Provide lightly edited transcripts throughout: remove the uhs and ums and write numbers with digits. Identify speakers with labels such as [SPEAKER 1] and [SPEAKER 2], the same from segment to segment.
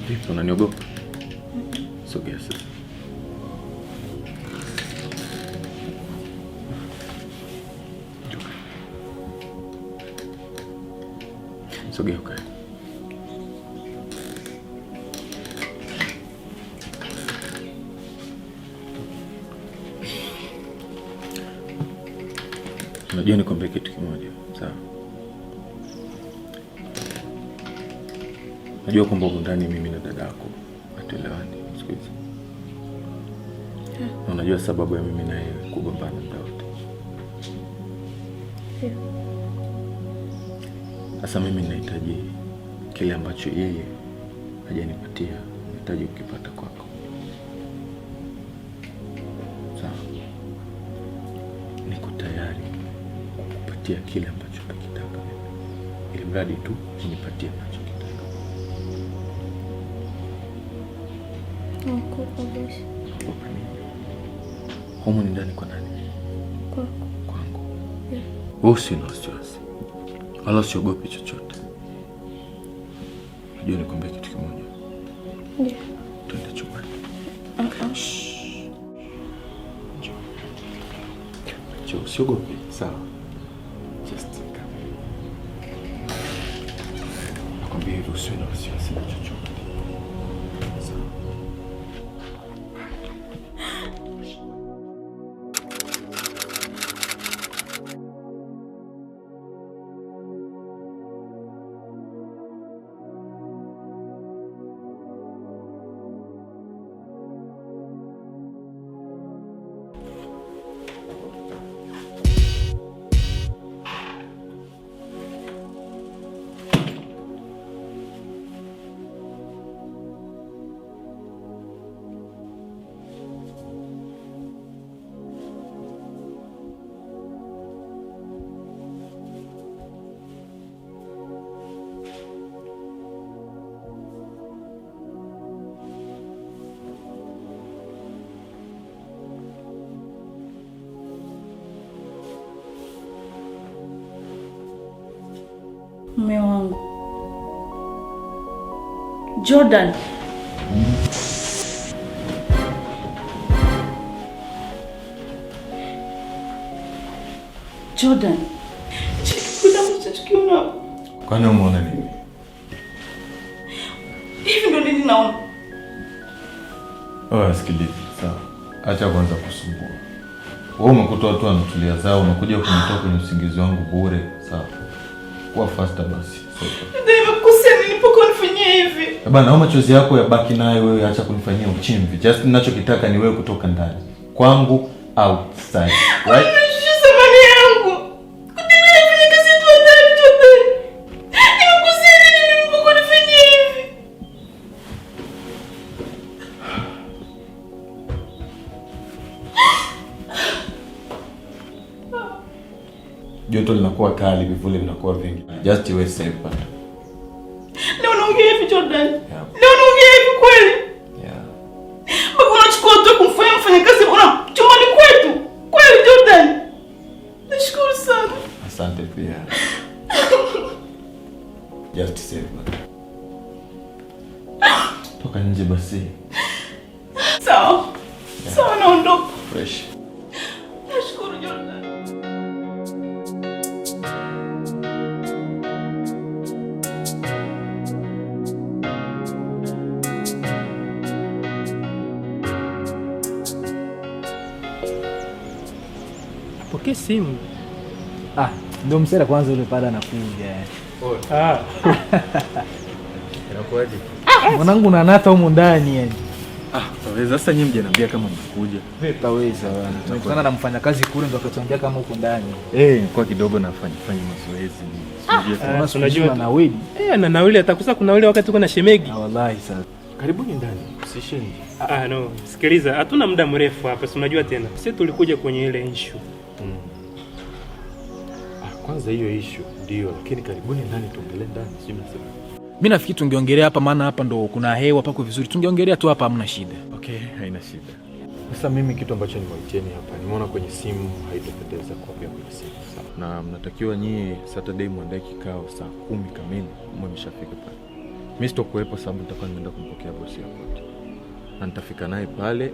[SPEAKER 1] Vipi, unaniogopa? Sogea sasa. Sogea ukae. Unajua nikwambie kitu kimoja, sawa? Najua kwamba huko ndani mimi na dadako hatuelewani siku hizi. Na unajua sababu ya mimi na yeye kugombana muda wote. Sasa mimi ninahitaji kile ambacho yeye hajanipatia, nahitaji kukipata kwako. Sawa? Niko tayari kukupatia kile ambacho unakitaka mimi. Ili mradi tu unipatie ambacho unakitaka.
[SPEAKER 2] Nakupa basi.
[SPEAKER 1] Nakupa nini? Humu ni ndani kwa nani?
[SPEAKER 2] Kwako.
[SPEAKER 1] Kwangu. Wewe usina wasiwasi. Wala usiogopi chochote. Najua nikwambie kitu kimoja.
[SPEAKER 2] Ndio.
[SPEAKER 1] Twende chumbani. Njoo, usiogopi, sawa? Just come. Nakwambia hivyo usiwe na wasiwasi na chochote. Sawa?
[SPEAKER 2] Mume wangu Jordan. Jordan. Kuna msichokiona.
[SPEAKER 1] Kwani umeona nini?
[SPEAKER 2] Hivi ndo nini naona?
[SPEAKER 1] Sikiliza, sawa. Acha kwanza kusumbua. Wewe umekuta watu wanatulia zao, unakuja kunitoa kwenye usingizi wangu bure, sawa? Kuwa faster basi.
[SPEAKER 2] Ndio nimekukosea nilipokuwa nifanyia hivi.
[SPEAKER 1] Bana, machozi yako yabaki naye wewe, acha kunifanyia uchimvi. Just ninachokitaka ni wewe kutoka ndani. Kwangu outside. Right?
[SPEAKER 2] Samani yangu. Kutembea kwenye kazi tu ndani Jordan. Nimekukosea nini nilipokuwa nifanyia hivi?
[SPEAKER 1] Joto linakuwa kali, vivuli vinakuwa vingi. Just you safe but.
[SPEAKER 2] Leo unaongea hivi Jordan?
[SPEAKER 1] Yeah.
[SPEAKER 2] Leo unaongea hivi kweli?
[SPEAKER 1] Yeah.
[SPEAKER 2] Baba unachukua tu kumfanya mfanyakazi chumbani kwetu. Kweli Jordan? Nashukuru sana.
[SPEAKER 1] Asante pia. Just safe but. Toka nje basi.
[SPEAKER 2] Sawa.
[SPEAKER 1] Yeah.
[SPEAKER 2] Sawa, naondoka.
[SPEAKER 1] Fresh.
[SPEAKER 2] Nashukuru Jordan.
[SPEAKER 3] Pokea simu.
[SPEAKER 4] Ndio msera kwanza ule pale anakuja.
[SPEAKER 1] Inakuaje?
[SPEAKER 4] Mwanangu nanata huko ndani yani.
[SPEAKER 1] Taweza sasa nyinyi mjaniambia kama mnakuja.
[SPEAKER 4] Taweza bwana. Tunakutana na mfanyakazi kule ndo akatuambia kama huko ndani.
[SPEAKER 1] Kwa kidogo nafanya mazoezi.
[SPEAKER 3] Unajua
[SPEAKER 4] na Wili.
[SPEAKER 3] na Nawili atakusa kuna ule wakati uko na shemegi.
[SPEAKER 4] Wallahi sasa.
[SPEAKER 1] Karibuni ndani. Usishinde.
[SPEAKER 3] No, sikiliza, hatuna muda mrefu hapa, si unajua tena. Sisi tulikuja kwenye ile issue.
[SPEAKER 1] Kwanza hiyo issue ndio, lakini karibuni ndani tuongelee ndani, sio mnasema.
[SPEAKER 4] Mimi nafikiri tungeongelea hapa maana hapa ndo kuna hewa pako vizuri. Tungeongelea tu hapa, hamna shida.
[SPEAKER 1] Okay, haina shida. Sasa mimi kitu ambacho nimewaiteni hapa, nimeona kwenye simu haitopendeza kuongea kwenye simu. Na mnatakiwa nyie Saturday muandae kikao saa 10 kamili, mmeshafika pale. Mimi sitokuwepo sababu nitakuwa nimeenda kumpokea bosi hapo. Na nitafika naye pale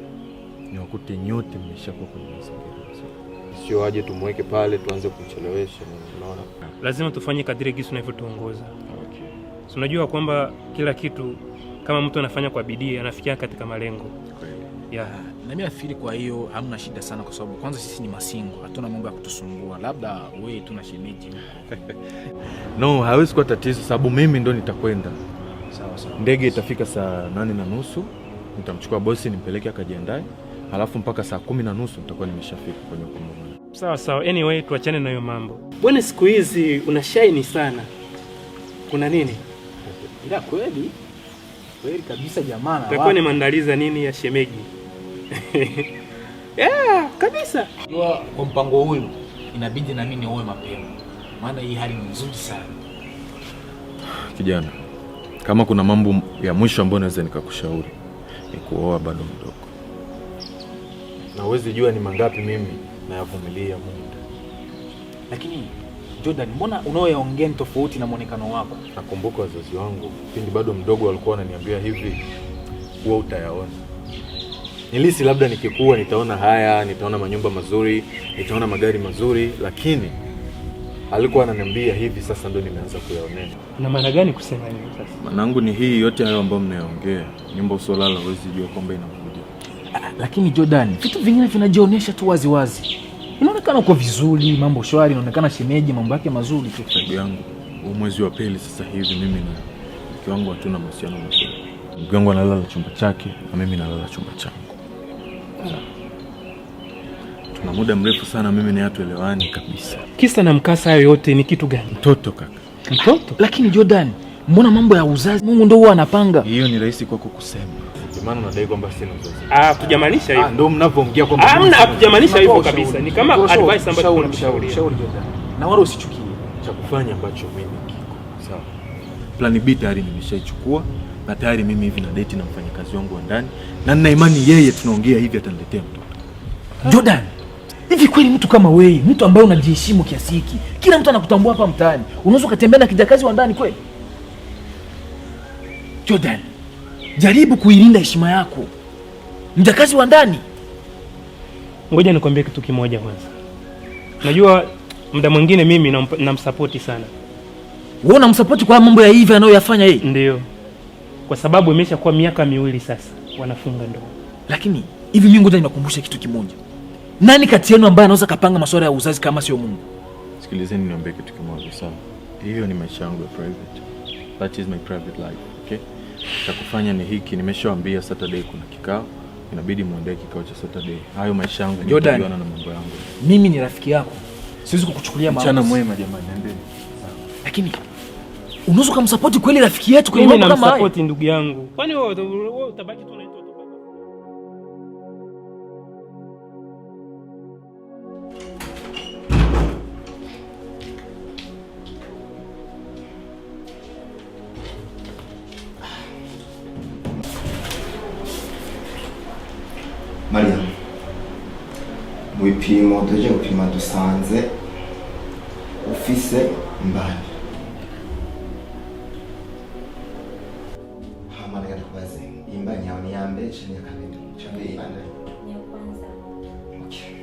[SPEAKER 1] niwakute nyote mmeshakuwa kwenye mazingira. Sio aje tumweke pale tuanze kumchelewesha, unaona?
[SPEAKER 3] Lazima tufanye kadiri gisi unavyotuongoza. Okay. So unajua kwamba kila kitu kama mtu anafanya kwa bidii anafikia katika malengo.
[SPEAKER 1] Kweli.
[SPEAKER 3] Yeah.
[SPEAKER 4] Na mimi nafikiri kwa hiyo hamna shida sana kwa sababu kwanza sisi ni masingo, hatuna mambo ya kutusumbua. Labda wewe tuna shemeji huko.
[SPEAKER 1] No, hawezi kuwa tatizo sababu mimi ndo nitakwenda.
[SPEAKER 4] Sawa.
[SPEAKER 1] Ndege itafika saa 8:30, nitamchukua bosi nimpeleke akajiandae. Halafu mpaka saa 10:30 nitakuwa nimeshafika kwenye ukumbi.
[SPEAKER 3] Sawa. Anyway, tuachane na hiyo mambo. Bwana siku hizi una shine sana. Kuna nini?
[SPEAKER 4] Ila kweli kabisa jamaa.
[SPEAKER 3] Tutakuwa ni maandalizi nini ya shemeji? Yeah, kabisa.
[SPEAKER 4] Kwa mpango huu inabidi na mimi nioe mapema. Maana hii hali ni nzuri sana.
[SPEAKER 1] Kijana, kama kuna mambo ya mwisho ambayo naweza nikakushauri ni kuoa bado mdogo. Na uwezi jua ni mangapi mimi nayavumilia muda.
[SPEAKER 4] Lakini Jordan, mbona unaoyaongea ni tofauti na muonekano wako?
[SPEAKER 1] Nakumbuka wazazi wangu pindi bado mdogo walikuwa wananiambia hivi, huwa utayaona. Nilisi labda nikikua nitaona haya, nitaona manyumba mazuri, nitaona magari mazuri, lakini alikuwa ananiambia hivi sasa ndio nimeanza kuyaonea.
[SPEAKER 3] Na maana gani kusema hivyo sasa?
[SPEAKER 1] Manangu ni hii yote hayo ambayo mnayaongea. Nyumba usolala huwezi jua kwamba inakuja.
[SPEAKER 4] Lakini Jordan, vitu vingine vinajionyesha tu wazi. Inaonekana uko vizuri, mambo shwari, inaonekana shemeji mambo yake mazuri tu.
[SPEAKER 1] Sababu yangu, mwezi wa pili sasa hivi mimi na mke wangu hatuna mahusiano mazuri. Mke wangu analala chumba chake na mimi nalala chumba changu. Tuna muda mrefu sana mimi na yeye tuelewani kabisa.
[SPEAKER 3] Kisa na mkasa hayo yote ni kitu gani?
[SPEAKER 1] Mtoto kaka.
[SPEAKER 3] Mtoto?
[SPEAKER 4] Lakini Jordan, mbona mambo ya uzazi Mungu ndio huwa anapanga?
[SPEAKER 1] Hiyo ni rahisi kwako kusema. Maana unadai kwamba sina uzazi.
[SPEAKER 3] Tujamaanisha hivyo.
[SPEAKER 1] Ndio mnapoongea kwamba
[SPEAKER 3] hamna, tujamaanisha hivyo kabisa. Ni kama advice ambayo tunamshauri.
[SPEAKER 4] Jordan. Na wala usichukie.
[SPEAKER 1] Cha kufanya ambacho mimi kiko. Sawa. Plan B tayari nimeshaichukua na tayari mimi hivi na date na mfanyakazi wangu wa ndani na nina imani yeye tunaongea hivi ataniletea mtoto.
[SPEAKER 4] Jordan, hivi kweli mtu kama wewe, mtu ambaye unajiheshimu kiasi hiki, kila mtu anakutambua hapa mtaani, unaweza kutembea na kijakazi wa ndani kweli? Jordan, jaribu kuilinda heshima yako. Mjakazi wa ndani.
[SPEAKER 3] Ngoja nikwambie kitu kimoja kwanza. Unajua muda mwingine mimi namsupport sana.
[SPEAKER 4] Wewe unamsupport kwa mambo ya hivi anayoyafanya yeye?
[SPEAKER 3] Ndio. Kwa sababu imeshakuwa miaka 2 sasa wanafunga ndoa.
[SPEAKER 4] Lakini hivi mimi ngoja ninakumbusha kitu kimoja. Nani kati yenu ambaye anaweza kapanga masuala ya uzazi kama sio Mungu?
[SPEAKER 1] Sikilizeni niombe kitu kimoja sawa. Hiyo ni maisha yangu ya private. That is my private life, okay? Cha kufanya ni hiki, nimeshawaambia Saturday kuna kikao. Inabidi muandae kikao cha Saturday. Hayo maisha yangu nitajiona na mambo yangu.
[SPEAKER 4] Mimi ni rafiki yako. Siwezi kukuchukulia maamuzi.
[SPEAKER 1] Mchana mwema jamani, endeni.
[SPEAKER 4] Lakini unaweza kumsupport kweli rafiki yetu kwa mambo kama haya?
[SPEAKER 3] Mimi namsupport ndugu yangu. Kwani wewe utabaki tu unaitwa tu?
[SPEAKER 5] Maria, mwipimo tuje gupima dusanze ufise mbani. Hama reka tubaze imbani yawe ni ya mbere cyangwa ya kabiri? Cyangwa imbani ya kwanza. Okay.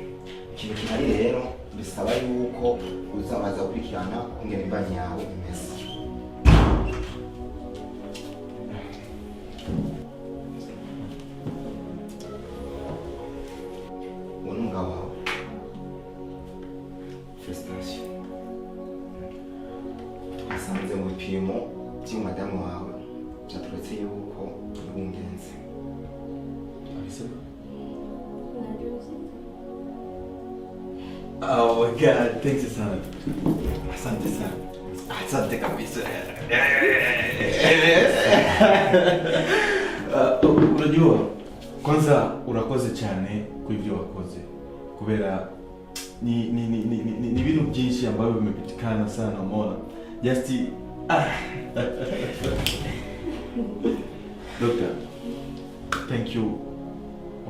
[SPEAKER 5] Ikintu kinari rero bisaba yuko uzabaza gukurikirana kungena imbani yawe imeze. Asanze mu bipimo by'umadamu wawe byaturutse yuko ubungenze.
[SPEAKER 6] Oh my God, thanks sana. Asante sana. Asante kabisa. Unajua kwanza urakoze cyane kuivyo wakoze kubera ni bintu byinshi ambavyo vimepitikana sana umeona. Just Doctor, thank you.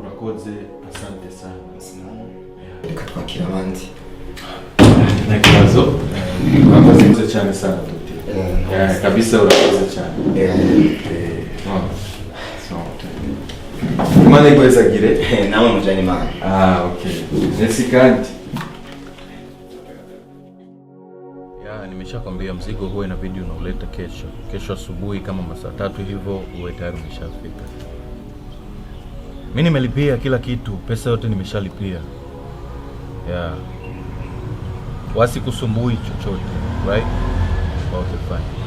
[SPEAKER 6] Urakoze, asante sana.
[SPEAKER 5] Reka twakira abandi.
[SPEAKER 6] Nakibazo. Urakoze cyane sana Doctor.
[SPEAKER 1] Kabisa unaweza chana. Mana ikweza gire?
[SPEAKER 5] Nawe mujani mana.
[SPEAKER 1] Okay. Nesikanti. Nimeshakwambia mzigo huo inabidi unauleta kesho. Kesho asubuhi kama masaa 3 hivyo uwe tayari umeshafika. Mimi nimelipia kila kitu, pesa yote nimeshalipia. Wasikusumbui chochote, right? Okay, fine.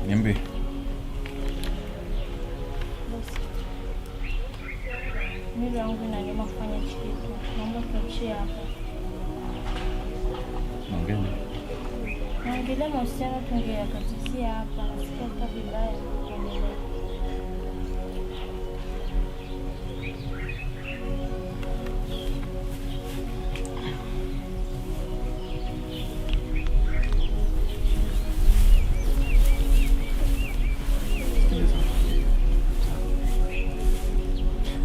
[SPEAKER 1] Niambie.
[SPEAKER 2] Mimi wangu inaniuma kufanya kitu. Naomba tuachie hapa. Naongelea mahusiano tungeyakatisia hapa. Nasikia hata vibaya kuendelea.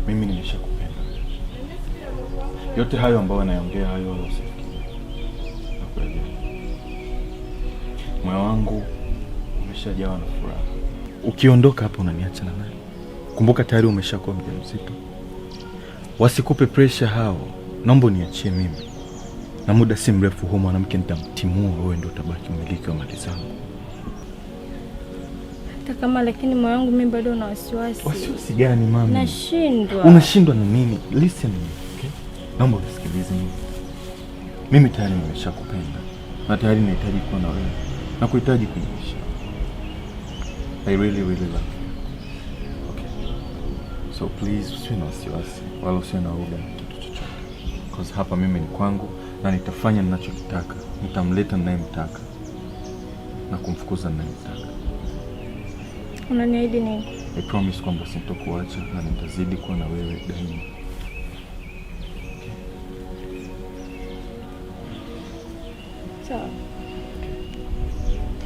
[SPEAKER 1] Mimi nimeshakupenda. Yote hayo ambayo anaongea hayo wala usifikirie. Nakuelewa. Moyo wangu umeshajawa na furaha. Ukiondoka hapa unaniacha na nani? Kumbuka tayari umeshakuwa mjamzito. Wasikupe pressure hao. Naomba niachie mimi. Na muda si mrefu huo mwanamke nitamtimua, wewe ndio utabaki mmiliki wa mali zangu.
[SPEAKER 2] Kama lakini moyo wangu mimi bado una wasiwasi.
[SPEAKER 1] Wasiwasi gani mami?
[SPEAKER 2] Nashindwa.
[SPEAKER 1] Unashindwa na nini? Listen, okay? Naomba usikilize mimi. Mimi tayari nimeshakupenda. Na tayari nahitaji kuwa na wewe. Na kuhitaji kuishi. I really love you. Okay. So please usiwe na wasiwasi wala usiwe na uoga kitu chochote. Because hapa mimi ni kwangu na nitafanya ninachotaka. Nitamleta ninayemtaka na kumfukuza ninayemtaka.
[SPEAKER 2] Unaniahidi nini?
[SPEAKER 1] I promise kwamba sitakuacha na nitazidi kuwa na wewe daima.
[SPEAKER 2] Sawa.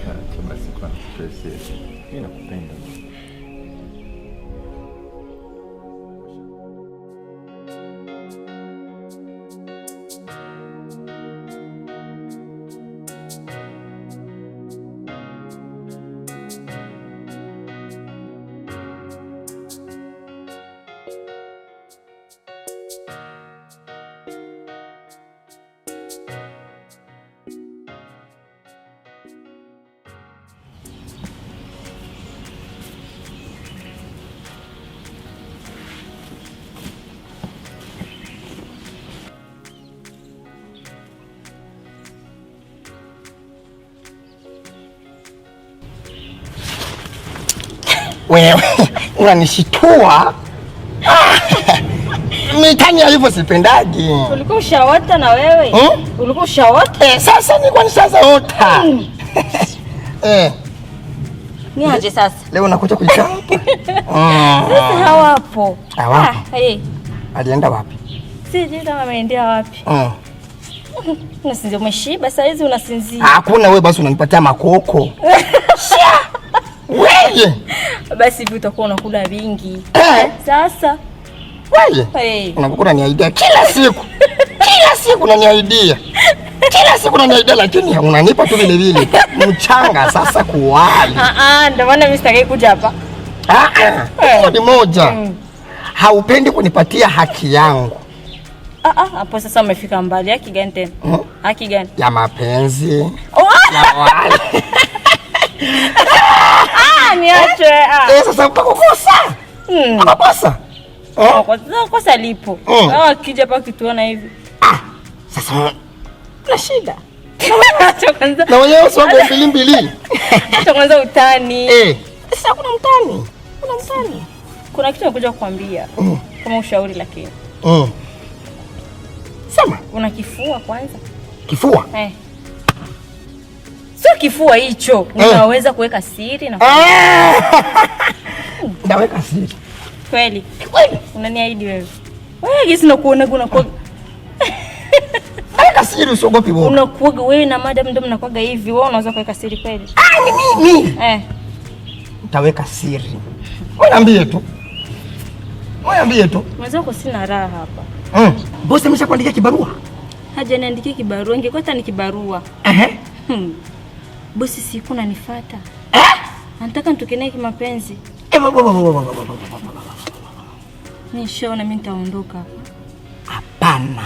[SPEAKER 1] Acha basi kwa stress. Mimi nakupenda.
[SPEAKER 7] Wewe unanishitua. Mitania hivyo sipendaji.
[SPEAKER 2] Ulikuwa ushaota na wewe? Ulikuwa ushaota?
[SPEAKER 7] Sasa ni kwani sasa ota.
[SPEAKER 2] Ni aje sasa?
[SPEAKER 7] Leo nakuja kuikaa.
[SPEAKER 2] Sasa hawapo.
[SPEAKER 7] Hawapo. Alienda wapi?
[SPEAKER 2] Sijui kama ameendea wapi. Unasinzia umeshiba saa hizi unasinzia.
[SPEAKER 7] Hakuna, wewe basi unanipatia makoko. Wewe.
[SPEAKER 2] Basi hivi utakuwa unakula vingi. Sasa
[SPEAKER 7] wewe unakuwa unaniaidia kila siku. Kila siku unaniaidia. Kila siku unaniaidia lakini unanipa tu vile vile. Mchanga sasa kuwali.
[SPEAKER 2] Ndio maana mimi sitaki kuja hapa.
[SPEAKER 7] Ni moja. Haupendi kunipatia haki yangu.
[SPEAKER 2] Hapo sasa umefika mbali. Haki gani tena? Haki gani?
[SPEAKER 7] Ya mapenzi. Ya wale.
[SPEAKER 2] Niache.
[SPEAKER 7] Sasa utakokosa. Unakosa.
[SPEAKER 2] Kosa lipo. Akija hapa kituona hivi.
[SPEAKER 7] Sasa
[SPEAKER 2] na shida.
[SPEAKER 7] Na wewe sio mbili.
[SPEAKER 2] Acha kwanza utani.
[SPEAKER 7] Sasa kuna mtani.
[SPEAKER 2] Kuna kitu nakuja kukwambia. Kama ushauri lakini.
[SPEAKER 7] Sema.
[SPEAKER 2] Una kifua kwanza?
[SPEAKER 7] Kifua?
[SPEAKER 2] Sio kifua hicho. Unaweza kuweka siri na
[SPEAKER 7] Ndaweka siri.
[SPEAKER 2] Kweli? Kweli. Unaniahidi wewe? Wewe gisi nakuona unakuwa
[SPEAKER 7] Weka siri usiogopi wewe.
[SPEAKER 2] Unakuwa wewe na madam ndio mnakuaga hivi. Wewe unaweza kuweka siri kweli?
[SPEAKER 7] Ni mimi. Nitaweka siri. Niambie tu. Niambie tu.
[SPEAKER 2] Mwenzako sina raha hapa.
[SPEAKER 7] Bosi ameshakuandikia kibarua?
[SPEAKER 2] Hajaniandikia kibarua. Ingekuwa hata ni kibarua. Bosi siku unanifuata. Anataka nitokenee kimapenzi. Nishaona mimi nitaondoka hapa.
[SPEAKER 7] Hapana.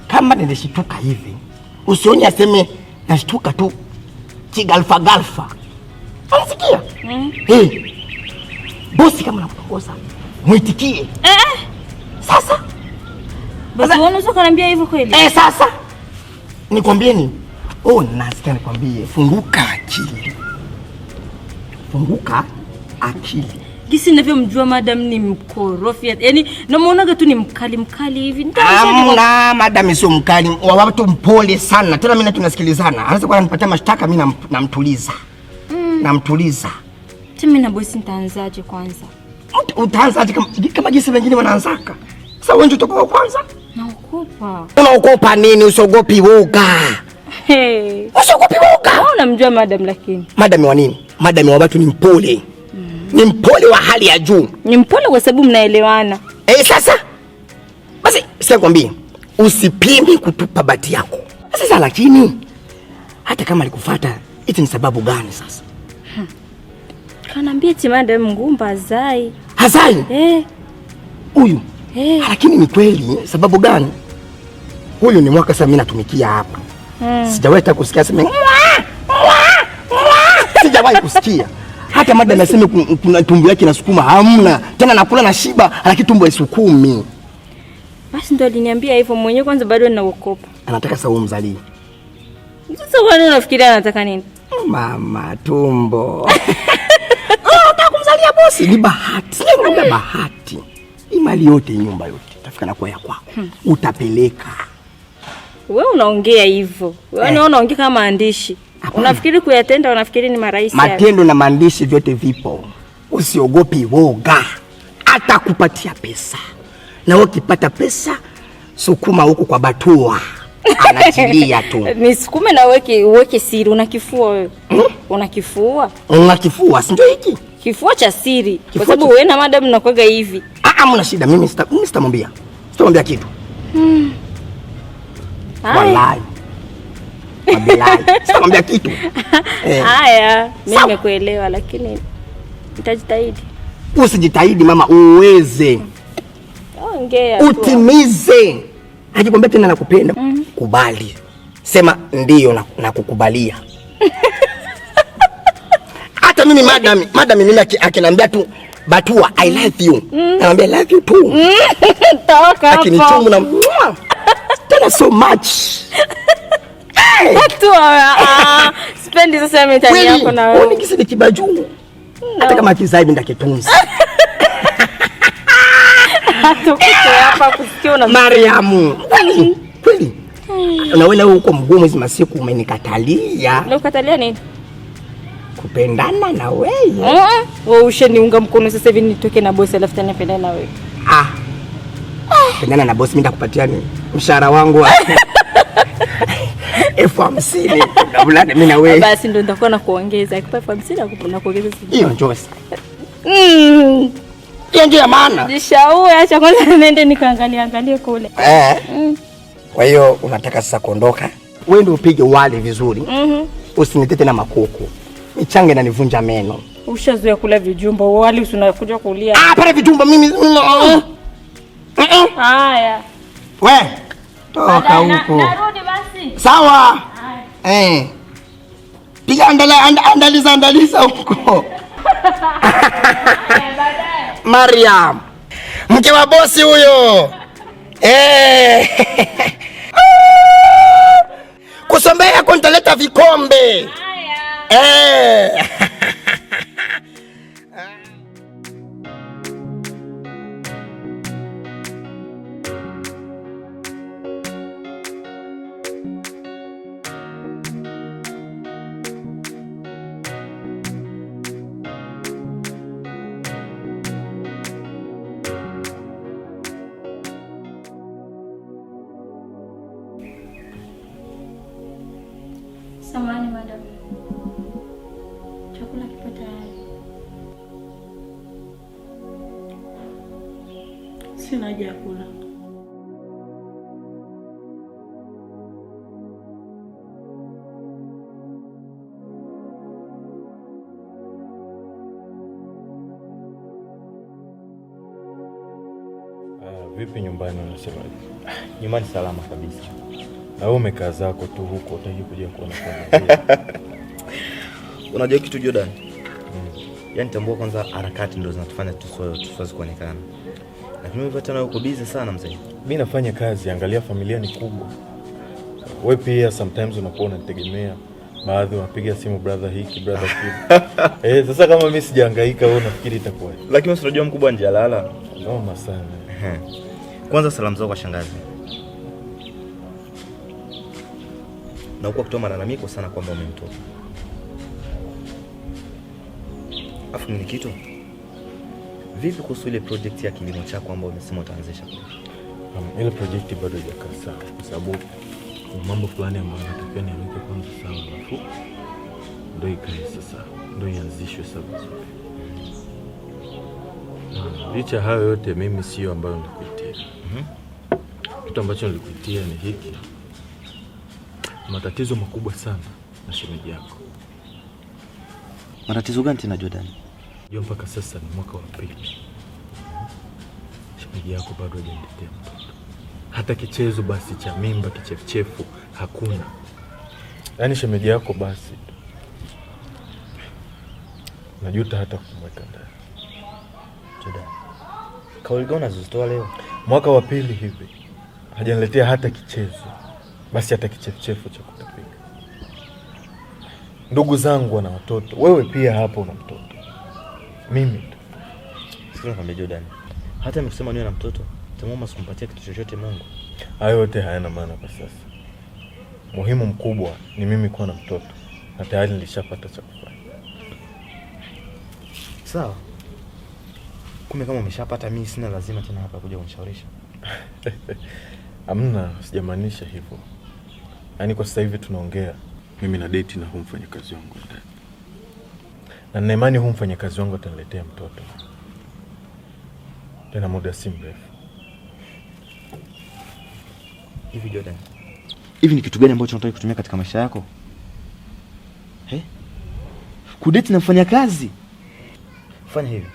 [SPEAKER 7] Kama nilishituka hivi, usioni aseme nashtuka tu kigalfa galfa. Unasikia? Bosi kama nakutongoza, muitikie. Sasa?
[SPEAKER 2] Bosi wewe unaweza kuniambia hivyo kweli?
[SPEAKER 7] Sasa. Nikwambie nini? Nasikia nikwambie, funguka akili. Funguka akili.
[SPEAKER 2] Gisi ninavyomjua madam ni mkorofi. Yaani namuonaga tu ni mkali hivi.
[SPEAKER 7] Amna, madam sio mkali. Watu mpole sana. Tena mimi tunasikilizana. Anaweza kuwa ananipatia mashtaka mimi namtuliza. Namtuliza.
[SPEAKER 2] Mimi na bosi nitaanzaje kwanza?
[SPEAKER 7] Utaanzaje kama jinsi wengine wanaanzaka? Sasa wewe ndio utakuwa kwanza?
[SPEAKER 2] Naogopa.
[SPEAKER 7] Unaogopa nini? Usiogopi woga. Usiogopi woga.
[SPEAKER 2] Wewe unamjua madam lakini.
[SPEAKER 7] Madam wa nini? Madam wa watu ni mpole. Ni mpole wa hali ya juu.
[SPEAKER 2] Ni mpole kwa sababu mnaelewana.
[SPEAKER 7] Sasa. Basi sikwambie, usipime kutupa bati yako. Sasa lakini hata kama alikufuata, eti ni sababu gani sasa?
[SPEAKER 2] Kanambia eti madam ngumba hazai.
[SPEAKER 7] Hazai? Huyu. Lakini ni kweli, sababu gani? Huyu ni mwaka sasa mimi natumikia hapa. Sijawahi hata kusikia sema sijawahi kusikia. Hata madam anasema kuna tumbo yake inasukuma hamna. Tena nakula na shiba, lakini tumbo haisukumi.
[SPEAKER 2] Basi ndo aliniambia hivyo mwenyewe, kwanza bado ninaokopa.
[SPEAKER 7] Anataka sasa umzalie.
[SPEAKER 2] Sasa wewe unafikiria anataka nini?
[SPEAKER 7] Mama tumbo. Unataka kumzalia bosi? Ni bahati. Ni bahati. Imali yote nyumba yote tafika na kwa ya kwako. Utapeleka.
[SPEAKER 2] Wewe unaongea hivyo. Wewe unaongea kama maandishi. Unafikiri kuyatenda, unafikiri ni marahisi?
[SPEAKER 7] Matendo na maandishi vyote vipo. Usiogopi woga. Atakupatia pesa. Na ukipata pesa, sukuma huko kwa batua. Anachilia tu.
[SPEAKER 2] Nisukume na uweke siri. Unakifua wewe? Unakifua?
[SPEAKER 7] Unakifua, si ndio hiki?
[SPEAKER 2] Kifua cha siri. Kwa sababu wewe na madam mnakuaga hivi.
[SPEAKER 7] Hamna shida, mimi sitamwambia. Sitamwambia kitu. Wallahi. Wabilahi. Sitamwambia kitu.
[SPEAKER 2] Haya, mimi nimekuelewa lakini nitajitahidi.
[SPEAKER 7] Usijitahidi mama, uweze.
[SPEAKER 2] Ongea.
[SPEAKER 7] Utimize. Hajikwambia tena nakupenda. Kubali. Sema ndio na kukubalia. Hata mimi madam mimi akiniambia tu batua I love you. Naambia I love you too.
[SPEAKER 2] Toka hapo.
[SPEAKER 7] Akinichumu na tena so much.
[SPEAKER 2] Batua. Spendi sasa mtani yako na wewe.
[SPEAKER 7] Unikisi ni kibaju. Hata kama kizai mimi ndakitunza.
[SPEAKER 2] Tukitoa hapa kusikia na
[SPEAKER 7] Mariamu. Kweli? Na wewe huko mgumu hizo masiku umenikatalia.
[SPEAKER 2] Na ukatalia nini?
[SPEAKER 7] Kupendana na wewe.
[SPEAKER 2] Wewe ushaniunga mkono sasa hivi nitoke na bosi alafu tena pendana na wewe.
[SPEAKER 7] Pendana na bosi mimi nitakupatia nini? Mshahara wangu wa 50,000 kabla mimi na wewe.
[SPEAKER 2] Basi ndio nitakuwa na kuongeza. Akipa 50,000 na kuongeza.
[SPEAKER 7] Hiyo njoo sasa. Hiyo ndio maana.
[SPEAKER 2] Jishauri acha kwanza nende nikaangalie kule.
[SPEAKER 7] Kwa hiyo unataka sasa kuondoka? Wewe ndio upige wali vizuri. Usinitete na makoko. Michange na nivunja meno.
[SPEAKER 2] Ushazoea kula vijumba, wali unakuja kulia.
[SPEAKER 7] Pale vijumba mimi.
[SPEAKER 2] Haya.
[SPEAKER 7] Wewe toka huko.
[SPEAKER 2] Narudi basi.
[SPEAKER 7] Sawa. Piga andaliza huko. Mariam. Mke wa bosi huyo. Kusombea kontaleta vikombe.
[SPEAKER 2] Samahani madam. Chakula kipo tayari.
[SPEAKER 8] Sina haja ya kula.
[SPEAKER 1] Vipi nyumbani unasemaje?
[SPEAKER 6] Nyumbani salama kabisa.
[SPEAKER 1] Na wewe umekaa zako tu huko, utaki kuja kuona familia.
[SPEAKER 6] Unajua kitu Jordan? Yaani tambua kwanza harakati ndio zinatufanya tusiweze kuonekana. Lakini wewe tena uko busy sana mzee.
[SPEAKER 1] Mimi nafanya kazi, angalia familia ni kubwa. Wewe pia sometimes unakuwa unanitegemea. Baadhi wanapiga simu brother hiki, brother kile. Sasa kama mimi sijahangaika wewe unafikiri itakuwa?
[SPEAKER 6] Lakini unajua mkubwa njalala.
[SPEAKER 1] Noma sana.
[SPEAKER 6] Kwanza salamu zako kwa shangazi. Na uko kutoa malalamiko sana kwamba umemtoa. Afu ni kitu. Vipi kuhusu ile project ya kilimo chako ambayo umesema utaanzisha?
[SPEAKER 1] Ile project bado haijakaa sawa kwa sababu kuna mambo fulani ambayo natakiwa niweke kwanza sawa, alafu ndio ikae sasa, ndio ianzishwe sasa. Licha hayo yote mimi sio ambayo nilikuitia. Kitu ambacho nilikuitia ni hiki. Matatizo makubwa sana na shemeji yako.
[SPEAKER 6] Matatizo gani tena Jordan?
[SPEAKER 1] Ndio mpaka sasa ni mwaka wa pili. Shemeji yako bado hajaniletea mtoto. Hata kichezo basi cha mimba kichefuchefu hakuna. Yaani shemeji yako basi. Najuta hata kumweka ndani.
[SPEAKER 6] Jordan, kauli gani unazozitoa leo?
[SPEAKER 1] Mwaka wa pili hivi hajaniletea hata kichezo, basi hata kichefuchefu cha kutapika. Ndugu zangu wana watoto, wewe pia hapo una mtoto. Mimi tu.
[SPEAKER 6] Sikiliza kwambia Jordan, hata nimesema niwe na mtoto, tamoma simpatie kitu chochote Mungu.
[SPEAKER 1] Hayo yote hayana maana kwa sasa. Muhimu mkubwa ni mimi kuwa na mtoto, na tayari nilishapata cha kufanya.
[SPEAKER 6] Sawa. Kumbe kama umeshapata, mimi sina lazima tena hapa kuja kunishaurishi.
[SPEAKER 1] Hamna, sijamaanisha hivyo. Yaani kwa sasa hivi tunaongea, mimi na date na huyu mfanyakazi wangu ndani. Na nina imani huyu mfanyakazi wangu ataniletea mtoto. Tena muda si mrefu.
[SPEAKER 6] Hivi Jordan, hivi ni kitu gani ambacho unataka kutumia katika maisha yako? Kudate na mfanyakazi? Fanya hivi.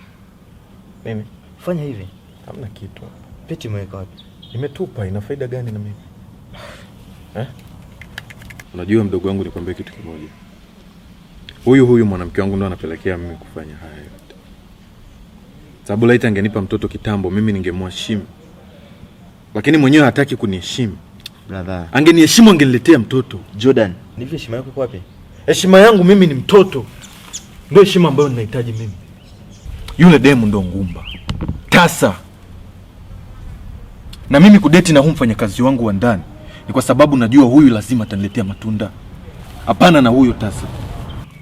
[SPEAKER 1] Nini?
[SPEAKER 6] Fanya hivi.
[SPEAKER 1] Hamna kitu.
[SPEAKER 6] Peti umeweka wapi?
[SPEAKER 1] Nimetupa, ina faida gani na mimi? Unajua mdogo wangu, nikwambie kitu kimoja. Huyu mwanamke wangu ndo anapelekea mimi kufanya haya yote. Sababu laita angenipa mtoto kitambo, mimi ningemheshimu. Lakini mwenyewe hataki kuniheshimu.
[SPEAKER 6] Brother,
[SPEAKER 1] angeniheshimu angeniletea mtoto.
[SPEAKER 6] Jordan, ni vipi heshima yako iko wapi?
[SPEAKER 1] Heshima yangu mimi ni mtoto. Ndio heshima ambayo ninahitaji mimi. Yule demu ndo ngumba. Tasa. Na mimi kudeti na huyu mfanyakazi wangu wa ndani ni kwa sababu najua huyu lazima ataniletea matunda. Hapana na huyo tasa.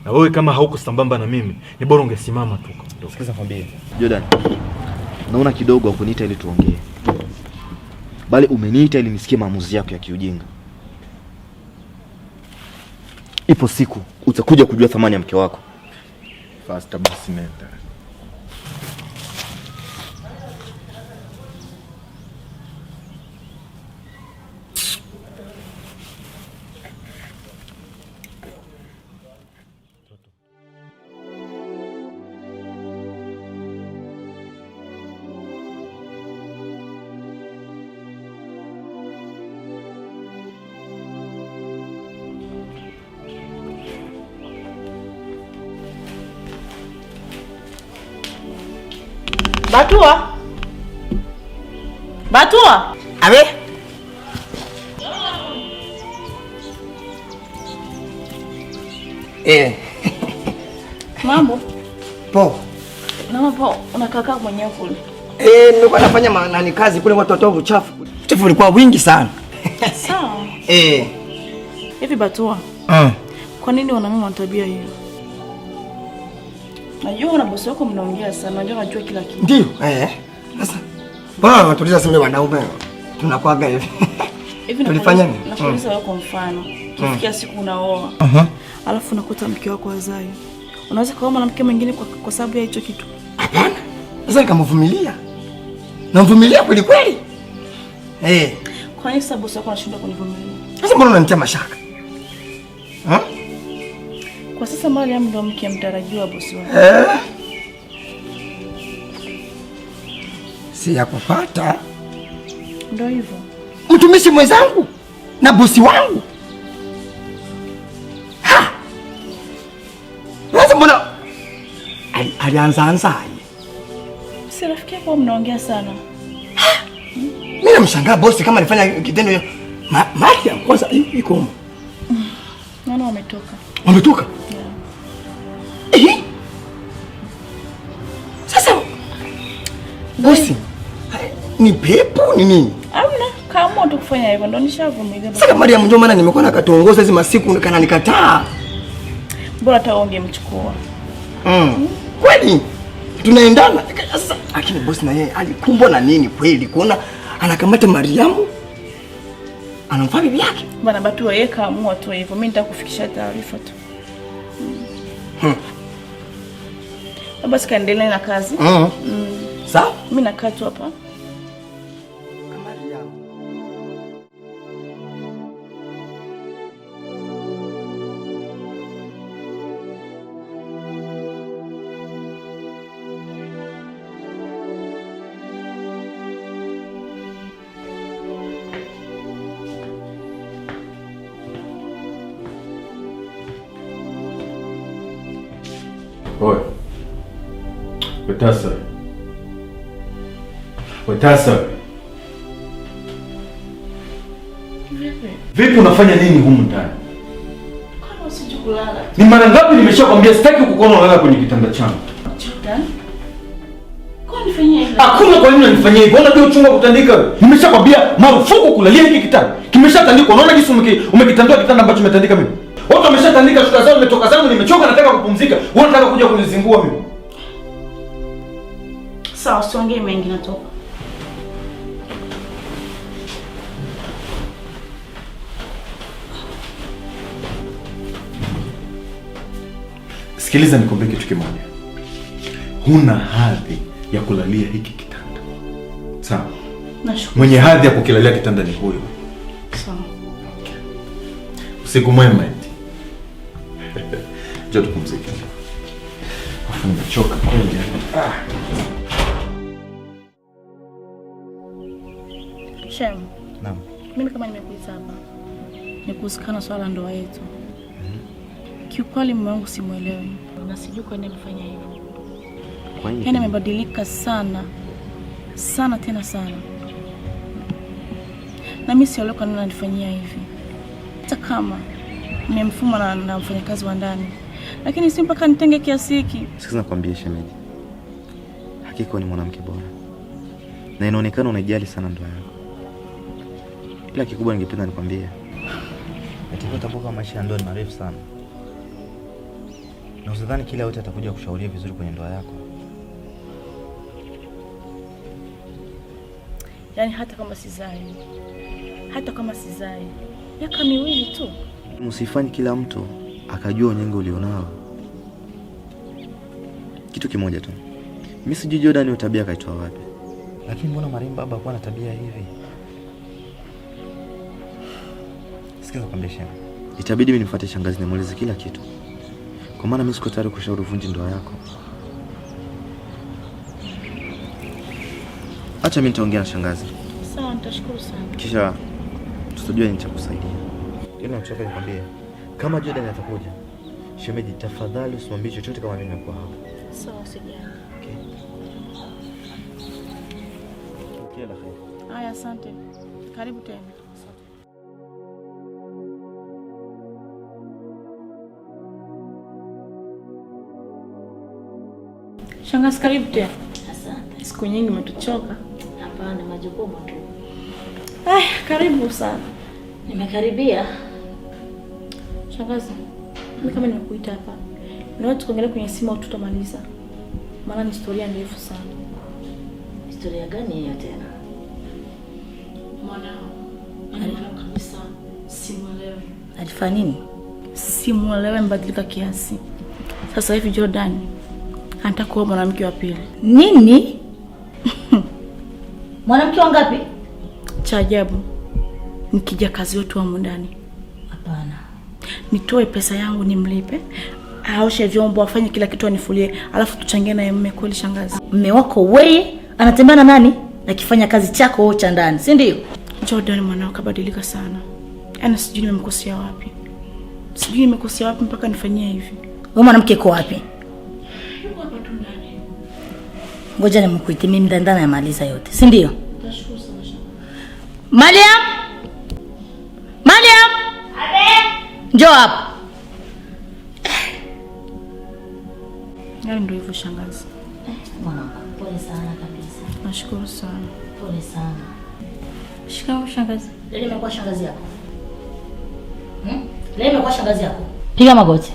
[SPEAKER 1] Na wewe kama hauko sambamba na mimi, ni bora ungesimama tu.
[SPEAKER 6] Sikiza kwambie. Jordan, naona kidogo hakuniita ili tuongee. Bali umeniita ili nisikie maamuzi yako ya kiujinga. Ipo siku utakuja kujua thamani ya mke wako.
[SPEAKER 1] Faster basi nenda.
[SPEAKER 8] Batua.
[SPEAKER 7] Abe?
[SPEAKER 8] Mambo?
[SPEAKER 7] Po.
[SPEAKER 8] Mambo, unakaa mwenyewe kule.
[SPEAKER 7] Nilikuwa nafanya nani kazi kule, watu watoa uchafu. Uchafu ulikuwa wingi sana.
[SPEAKER 8] Sawa. Hivi Batua. Kwa nini wanaume wana tabia hiyo? Najua na bosi wako mnaongea sana, najua kila kitu.
[SPEAKER 7] Ndio, sasa bwana watuliza sema wanaume tunakuaga hivi.
[SPEAKER 8] Hivi
[SPEAKER 7] tulifanya nini?
[SPEAKER 8] Nakuuliza wewe kwa mfano. Ikifikia siku unaoa. Alafu unakuta mke wako hazai. Unaweza kuoa mwanamke mwingine kwa sababu ya hicho kitu?
[SPEAKER 7] Hapana. Sasa nikamvumilia. Namvumilia kweli kweli.
[SPEAKER 8] Kwa nini sababu bosi wako anashindwa kunivumilia?
[SPEAKER 7] Sasa mbona unanitia mashaka?
[SPEAKER 8] Kwa sasa Mariam ndio mke mtarajiwa bosi wako.
[SPEAKER 7] Si ya kupata.
[SPEAKER 8] Ndio hivyo.
[SPEAKER 7] Mtumishi mwenzangu na bosi wangu. Sasa mbona alianza
[SPEAKER 8] si rafiki yako mnaongea sana.
[SPEAKER 7] Mimi namshangaa bosi kama alifanya kitendo hiyo. Mariam kwanza iko huko.
[SPEAKER 8] Naona wametoka.
[SPEAKER 7] Wametoka? Sasa bosi ni pepo ni nini?
[SPEAKER 8] Hamna, kama tu kufanya hivyo ndo nishavumilia.
[SPEAKER 7] Sasa Mariam ndio maana nimekuwa nakatongoza hizo masiku kana nikataa.
[SPEAKER 8] Bora hata ungemchukua.
[SPEAKER 7] Kweli? Tunaendana. Sasa lakini bosi na yeye alikumbwa na nini kweli kuona anakamata Mariamu anamfaa bibi yake?
[SPEAKER 8] Bwana Batua yeye kaamua tu hivyo. Mimi nitakufikisha taarifa tu. Basi kaendelee na kazi.
[SPEAKER 7] Sawa?
[SPEAKER 8] Mimi nakaa tu hapa.
[SPEAKER 1] Oi. Wetasa. Vipi unafanya nini humu ndani?
[SPEAKER 8] Kwa usije kulala.
[SPEAKER 1] Ni mara ngapi nimeshakwambia sitaki kukuona unalala kwenye kitanda changu?
[SPEAKER 8] Jordan. Kwa nifanyia hivyo?
[SPEAKER 1] Hakuna kwa nini unanifanyia hivyo. Unajua uchungu kutandika wewe. Nimeshakwambia marufuku kulalia hiki kitanda. Kimeshatandikwa. Unaona jinsi umekitandua kitanda ambacho umetandika mimi. Watu wameshatandika shuka zao, nimetoka zangu, nimechoka, nataka kupumzika. Wewe unataka kuja kunizingua mimi.
[SPEAKER 8] Sawa, usiongee mengi, natoka.
[SPEAKER 1] Sikiliza nikwambie kitu kimoja. Huna hadhi ya kulalia hiki kitanda. Sawa?
[SPEAKER 8] Nashukuru.
[SPEAKER 1] Mwenye hadhi ya kukilalia kitanda ni huyo.
[SPEAKER 8] Sawa.
[SPEAKER 1] Okay. Usiku mwema eti. Njoo tupumzike. Afu nimechoka kweli.
[SPEAKER 8] Shem.
[SPEAKER 6] Naam.
[SPEAKER 8] Mimi kama nimekuita hapa ni kuhusikana swala ndoa yetu. Kiukweli mume wangu simuelewi na sijui kwa nini amefanya hivyo.
[SPEAKER 6] Kwa nini?
[SPEAKER 8] Yaani amebadilika sana. Sana tena sana. Na mimi sielewi kwa nini ananifanyia hivi. Hata kama nimemfuma na mfanyakazi wa ndani. Lakini si mpaka nitenge kiasi hiki.
[SPEAKER 6] Sikiza nakwambia shemeji. Hakika ni mwanamke bora. Na inaonekana unajali sana ndoa yako. Ila kikubwa ningependa nikwambie. Utakumbuka maisha ya ndoa ni marefu sana. Na usidhani kila yote atakuja kushauria vizuri kwenye ndoa yako.
[SPEAKER 8] Yaani hata kama sizai. Miaka miwili tu.
[SPEAKER 6] Msifanye kila mtu akajua unyonge ulionao. Kitu kimoja tu. Mimi sijui Jordan ni tabia kaitoa wapi. Lakini mbona Mariam baba hakuwa na tabia hivi? Sikiza kwambia shema. Itabidi mimi nifuate shangazi na muulize kila kitu. Kwa maana mimi siko tayari kushauri uvunje ndoa yako. Acha mimi nitaongea na shangazi.
[SPEAKER 8] Sawa, nitashukuru sana.
[SPEAKER 6] Kisha tutajua nini cha kusaidia. Ila nataka nikwambie kama Jordan atakuja, shemeji tafadhali usimwambie chochote kama mimi nimekuwa hapo.
[SPEAKER 8] Sawa, sijali.
[SPEAKER 6] Okay. Kila la kheri.
[SPEAKER 8] Haya, asante. Karibu tena. Shangazi, karibu tena.
[SPEAKER 9] Asante.
[SPEAKER 8] Siku nyingi umetuchoka.
[SPEAKER 9] Hapana, majukumu tu.
[SPEAKER 8] Karibu sana.
[SPEAKER 9] Nimekaribia.
[SPEAKER 8] Shangazi, mimi kama nimekuita hapa, naomba tukaangalie kwenye simu au tutamaliza. Maana ni historia ndefu sana.
[SPEAKER 9] Historia gani hiyo tena?
[SPEAKER 8] Mwanao. Anaona kabisa simuelewi.
[SPEAKER 9] Alifanya nini?
[SPEAKER 8] Simuelewe, mbadilika kiasi. Sasa hivi Jordan anataka kuwa mwanamke wa pili.
[SPEAKER 9] Nini? Mwanamke wangapi?
[SPEAKER 8] Cha ajabu, nikija kazi wetu wa ndani.
[SPEAKER 9] Hapana.
[SPEAKER 8] Nitoe pesa yangu nimlipe, aoshe vyombo, afanye kila kitu, anifulie, alafu tuchangie na mume. Kweli shangazi?
[SPEAKER 9] Mume wako wewe anatembea na nani? Akifanya kazi chako wewe cha ndani, si ndio?
[SPEAKER 8] Jordan mwanao kabadilika sana. Ana sijui nimemkosea wapi. Sijui nimekosea wapi mpaka nifanyia hivi.
[SPEAKER 9] Wewe mwanamke uko wapi? Ngoja nimkuite mimi ndandana ya maliza yote, si ndio?
[SPEAKER 8] Nashukuru sana shangazi.
[SPEAKER 9] Mariam! Mariam! Abe! Njoo hapa.
[SPEAKER 8] Yaani ndio hivyo shangazi.
[SPEAKER 9] Mwanangu, pole sana kabisa.
[SPEAKER 8] Nashukuru sana.
[SPEAKER 9] Pole sana.
[SPEAKER 8] Shikamoo shangazi.
[SPEAKER 9] Leo imekuwa shangazi yako. Leo imekuwa shangazi yako. Piga magoti.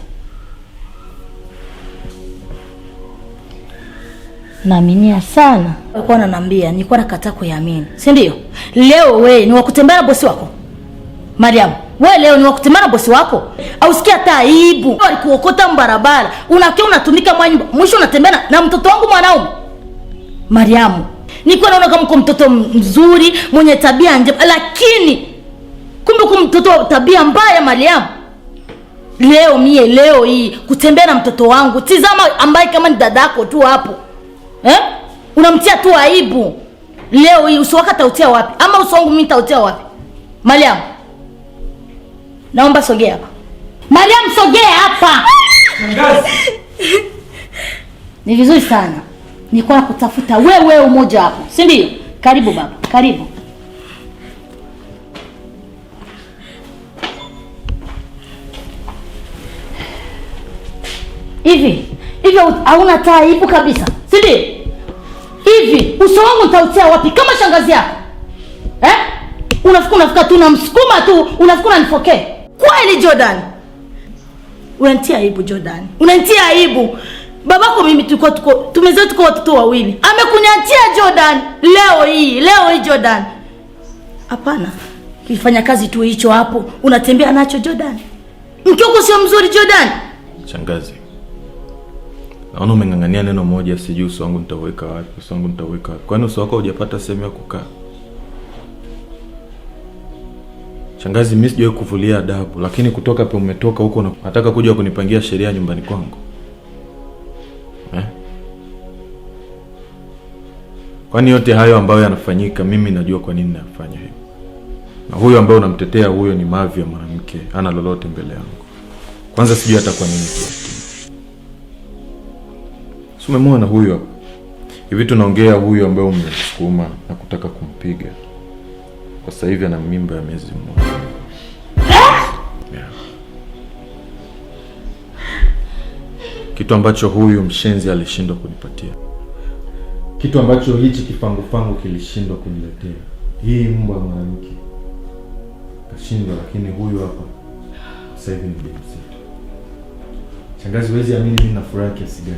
[SPEAKER 9] Naaminia sana. Alikuwa ananiambia, nilikuwa nakataa kuamini. Si ndio? Leo wewe ni wakutembea na bosi wako. Mariam, wewe leo ni wakutembea na bosi wako? Au sikia hata aibu. Alikuokota mbarabara. Unakia unatumika mwanyu. Mwisho unatembea na mtoto wangu mwanaume. Mariam, nilikuwa naona kama uko mtoto mzuri, mwenye tabia njema, lakini kumbe uko mtoto tabia mbaya Mariam. Leo hii kutembea na mtoto wangu. Tizama ambaye kama ni dadako tu hapo. Unamtia tu aibu. Leo hii uso wako tautia wapi? Ama uso wangu mimi tautia wapi? Mariam, naomba sogea hapa. Mariam, sogea hapa. Ni vizuri sana. Nilikuwa nakutafuta wewe umoja hapo, si ndio? Karibu baba, karibu. Hivi hauna taibu kabisa, si ndio? Hivi uso wangu nitautia wapi kama shangazi yako? Unafika tu na msukuma tu, unafika unanifokea. Kweli Jordan? Unanitia aibu Jordan. Unanitia aibu. Babako mimi tumezaa tuko watoto wawili. Amekuniatia Jordan leo hii Jordan. Hapana. Kifanya kazi tu hicho hapo, unatembea nacho Jordan. Mkioko sio mzuri Jordan.
[SPEAKER 1] Shangazi, naona umeng'ang'ania neno moja, sijui uso wangu nitaweka wapi, Kwani uso wako hujapata sehemu ya kukaa? Shangazi, mimi sijawahi kuvulia adabu, lakini kutoka hapo umetoka huko unataka kuja kunipangia sheria nyumbani kwangu. Kwani yote hayo ambayo yanafanyika mimi najua kwa nini nafanya hivyo. Na huyo ambaye unamtetea huyo ni mavi ya mwanamke, hana lolote mbele yangu. Kwanza sijui hata kwa nini kiasi. Umemwona huyo hapa. Hivi tunaongea huyo ambaye umemsukuma na kutaka kumpiga. Kwa sasa hivi ana mimba ya miezi mmoja. Yeah. Kitu ambacho huyu mshenzi alishindwa kunipatia. Kitu ambacho hichi kifangufangu kilishindwa kuniletea. Hii mbwa mwanamke kashindwa, lakini huyu hapa sasa hivi ni mjamzito. Shangazi, huwezi amini mimi na furaha kiasi gani.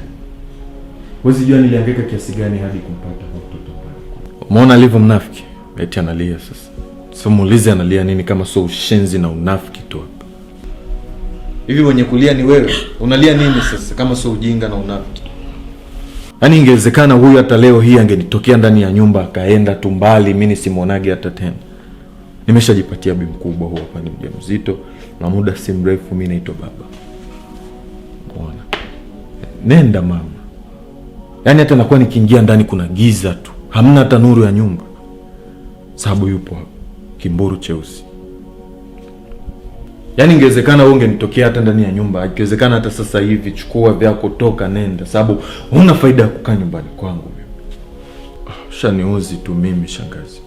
[SPEAKER 1] Huwezi jua nilihangaika kiasi gani hadi kumpata kwa mtoto wangu. Umeona alivyo mnafiki? Eti analia sasa. Sio muulize analia nini kama sio ushenzi na unafiki tu hapa. Hivi mwenye kulia ni wewe. Unalia nini sasa kama sio ujinga na unafiki? Yaani ingewezekana huyu hata leo hii angenitokea ndani ya nyumba akaenda tumbali, mimi simuonage hata tena. Nimeshajipatia bibi mkubwa huo hapa, ni mjamzito na muda si mrefu mimi naitwa baba. Unaona? Nenda mama. Yaani hata nakuwa nikiingia ndani kuna giza tu. Hamna hata nuru ya nyumba. Sababu yupo hapa, kimburu cheusi. Yaani ingewezekana wewe ungenitokea hata ndani ya nyumba, ingewezekana hata sasa hivi chukua vyako toka nenda, sababu huna faida ya kukaa nyumbani kwangu mimi. Shaniuzi tu mimi shangazi.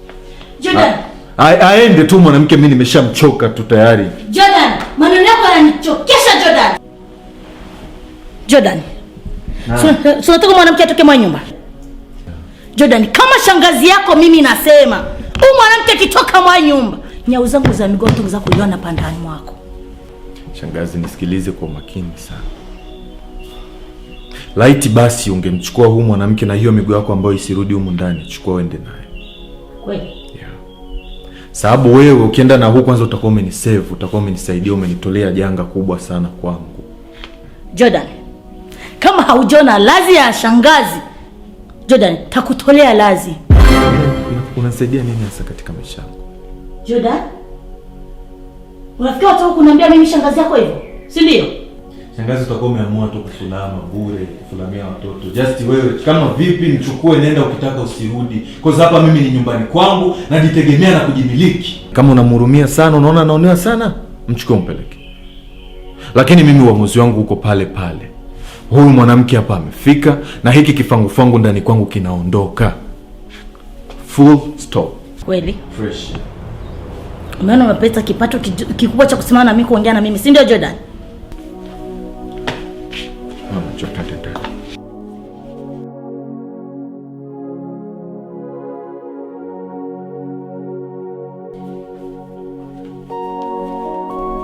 [SPEAKER 9] Jordan,
[SPEAKER 1] aende tu mwanamke, mimi nimeshamchoka tu tayari.
[SPEAKER 9] Jordan, maneno yako yananichokesha Jordan. Jordan. So nataka mwanamke atoke mwa nyumba. Jordan, kama shangazi yako mimi nasema, huyu mwanamke kitoka mwa nyumba, nyau zangu za migoto za kuliona pandani mwako.
[SPEAKER 1] Shangazi, nisikilize kwa makini sana. Laiti basi ungemchukua huyu mwanamke na hiyo miguu yako ambayo isirudi humu ndani, chukua uende naye.
[SPEAKER 9] Kweli?
[SPEAKER 1] Yeah. Sababu wewe ukienda na huko kwanza utakuwa umenisave, utakuwa umenisaidia, umenitolea janga kubwa sana kwangu.
[SPEAKER 9] Jordan, kama haujona lazi ya shangazi, Jordan, takutolea lazi.
[SPEAKER 1] Unasaidia nini hasa katika maisha yangu?
[SPEAKER 9] Jordan, unafikiri watu kuniambia mimi shangazi yako hivyo? Si ndio?
[SPEAKER 1] Shangazi utakuwa umeamua tu kusulama bure, kufulamia watoto. Just wewe kama vipi nichukue nenda ukitaka usirudi. Kwa sababu hapa mimi ni nyumbani kwangu na jitegemea na kujimiliki. Kama unamhurumia sana, unaona anaonewa sana, mchukue mpeleke. Lakini mimi uamuzi wangu uko pale pale. Huyu mwanamke hapa amefika na hiki kifangufangu ndani kwangu kinaondoka. Full stop.
[SPEAKER 9] Kweli?
[SPEAKER 1] Fresh.
[SPEAKER 9] Umeona umepata kipato kikubwa cha kusimama na mimi kuongea na mimi, si ndio Jordan?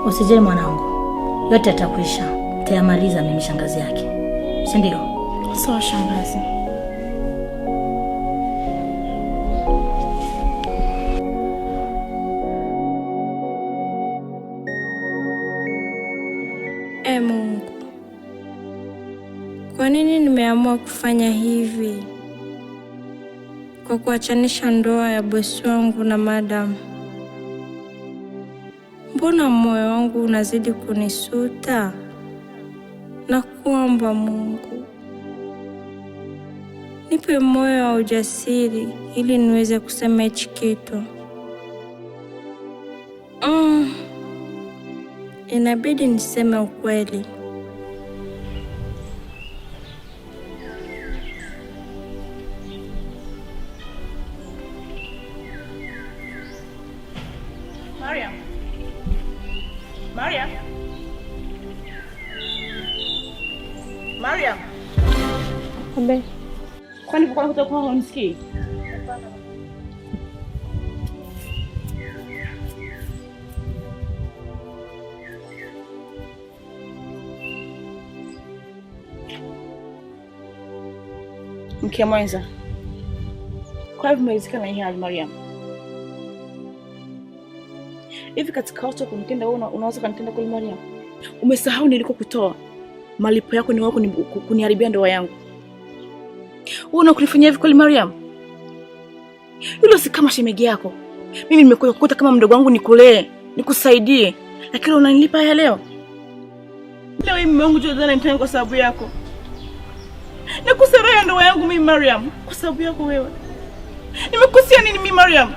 [SPEAKER 9] Usijali mwanangu, yote yatakwisha. Tayamaliza mimi shangazi yake, si ndio?
[SPEAKER 8] Sawa shangazi.
[SPEAKER 10] Mungu, kwa nini nimeamua kufanya hivi? Kwa kuachanisha ndoa ya bosi wangu na madam. Mbona moyo wangu unazidi kunisuta? Na kuomba Mungu, nipe moyo wa ujasiri ili niweze kusema hichi kitu. Inabidi niseme ukweli.
[SPEAKER 8] Mariam. Mariam. Mariam.
[SPEAKER 10] Kumbe.
[SPEAKER 8] Kwani kwa kutoka unisikii? Mke mwenza. Kwa hivyo umelizika na hii hali Mariam. Hivi katika watu kunitenda wewe unaweza kunitenda kwa Mariam? Umesahau niliko kutoa. Malipo yako ni wako kuniharibia ndoa yangu. Wewe unakunifanyia hivi kwa Mariam? Hilo si kama shemegi yako. Mimi nimekuja kukuta kama mdogo wangu nikulee, nikusaidie. Lakini unanilipa haya leo? Leo mimi mume wangu Jordan anitenda kwa sababu yako. Nakusaidia ndoa yangu mimi Mariam kwa sababu yako wewe. Nimekosea nini mimi Mariam?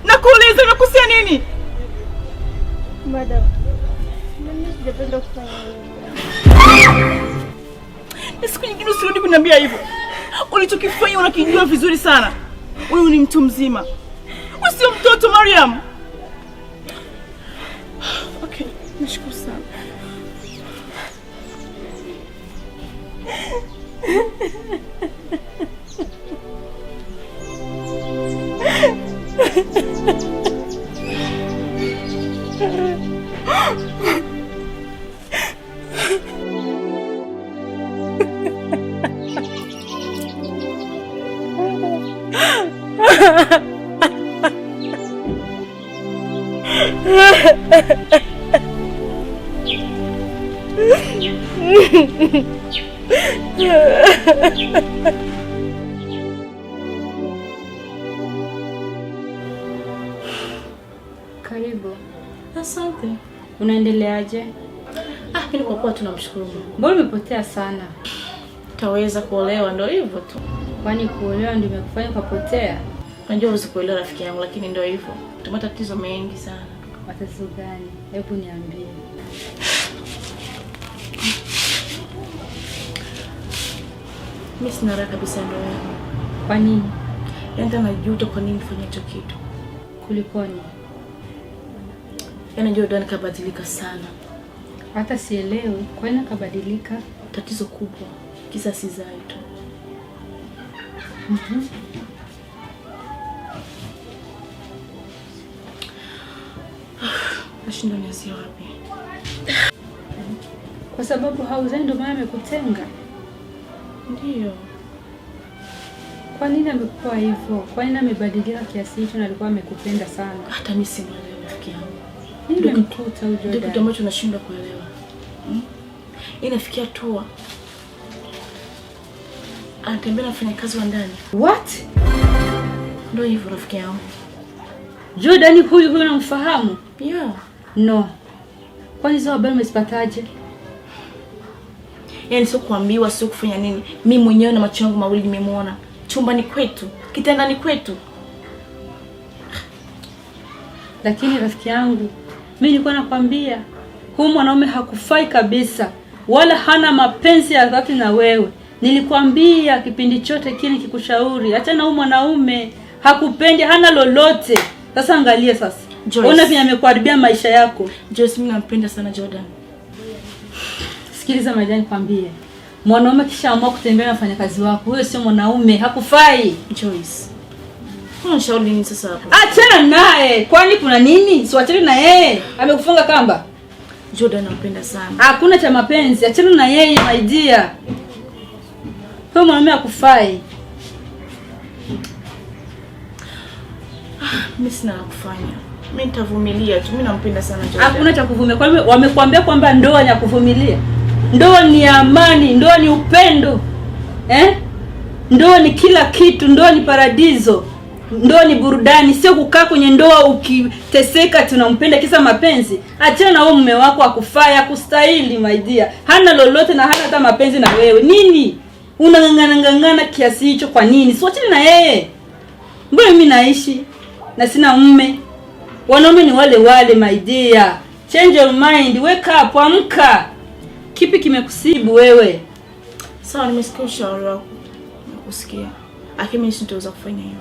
[SPEAKER 8] Nakuuliza nimekosea nini?
[SPEAKER 10] Madam, mimi sijapenda kufanya hivyo.
[SPEAKER 8] Siku nyingine usirudi kuniambia hivyo. Ulichokifanya unakijua vizuri sana. Wewe ni mtu mzima. Wewe sio mtoto Mariam. Okay, nashukuru sana.
[SPEAKER 10] Karibu.
[SPEAKER 8] Asante.
[SPEAKER 10] Unaendeleaje?
[SPEAKER 8] Mimi kwa kuwa tunamshukuru Mungu.
[SPEAKER 10] Mbona umepotea sana?
[SPEAKER 8] Taweza kuolewa ndio hivyo tu.
[SPEAKER 10] Kwani kuolewa ndio imekufanya ukapotea?
[SPEAKER 8] Unajua uweze kuelewa rafiki yangu, lakini ndio hivyo. Tuna matatizo mengi sana.
[SPEAKER 10] Matatizo gani? Hebu niambie.
[SPEAKER 8] Mimi sina raha kabisa ndoa yangu.
[SPEAKER 10] Kwa nini?
[SPEAKER 8] Yaani najuta kwa nini nifanye hicho kitu.
[SPEAKER 10] Kulikoni?
[SPEAKER 8] Yaani Jordan kabadilika sana.
[SPEAKER 10] Hata sielewi kwa nini kabadilika.
[SPEAKER 8] Tatizo kubwa kisa sizai tu. Nashinda nianzie wapi?
[SPEAKER 10] Kwa sababu hauzai ndio maana amekutenga.
[SPEAKER 8] Ndio.
[SPEAKER 11] Kwa nini amekuwa hivyo? Kwa nini amebadilika kiasi hicho na alikuwa amekupenda sana?
[SPEAKER 8] Hata mimi sielewi rafiki yangu.
[SPEAKER 11] Nini mkuta huyo
[SPEAKER 8] Ndio kitu ambacho nashindwa kuelewa. Inafikia tu anatembea na wafanyakazi wa ndani.
[SPEAKER 11] What?
[SPEAKER 8] Ndio hivyo rafiki yangu.
[SPEAKER 11] Jordan huyu unamfahamu?
[SPEAKER 8] Yeah.
[SPEAKER 11] No. Kwani hizo habari umezipataje?
[SPEAKER 8] Yaani sio kuambiwa, sio kufanya nini. Mimi mwenyewe na macho yangu mawili nimemuona. Chumbani kwetu, kitandani kwetu.
[SPEAKER 11] Lakini rafiki yangu, mimi nilikuwa nakwambia huyu mwanaume hakufai kabisa, wala hana mapenzi ya dhati na wewe. Nilikwambia kipindi chote kile kikushauri, acha na huyu mwanaume, hakupendi, hana lolote. Sasa angalia sasa. Ona vile amekuharibia maisha yako.
[SPEAKER 8] Joyce, mimi nampenda sana Jordan.
[SPEAKER 11] Sikiliza majani, kwambie. Mwanaume kishaamua kutembea na wafanyakazi wako, huyo sio mwanaume, hakufai.
[SPEAKER 8] Joyce, unashauri nini sasa hapo?
[SPEAKER 11] Achana naye. Kwani kuna nini? Siwachane na yeye. Amekufunga kamba.
[SPEAKER 8] Jordan nampenda sana.
[SPEAKER 11] Hakuna cha mapenzi. Achana na yeye, my dear. Huyo mwanaume hakufai.
[SPEAKER 8] Mimi sina la kufanya. Mimi nitavumilia tu. Mimi nampenda sana Jordan.
[SPEAKER 11] Hakuna cha kuvumilia. Kwa hiyo wamekwambia kwamba ndoa ni ya kuvumilia? Ndoa ni amani, ndoa ni upendo. Ndoa ni kila kitu, ndoa ni paradiso. Ndoa ni burudani, sio kukaa kwenye ndoa ukiteseka tunampenda kisa mapenzi. Achana na wewe, mume wako akufaa, akustahili my dear. Hana lolote na hana hata mapenzi na wewe. Nini? Unangangana kiasi hicho kwa nini? Siwachane na yeye. Mbona mimi naishi na sina mume? Wanaume ni wale wale my dear. Change your mind, wake up, amka. Kipi kimekusibu wewe?
[SPEAKER 8] Sawa, nimesikia ushauri wako. Nakusikia. Lakini mimi sitaweza kufanya hivyo.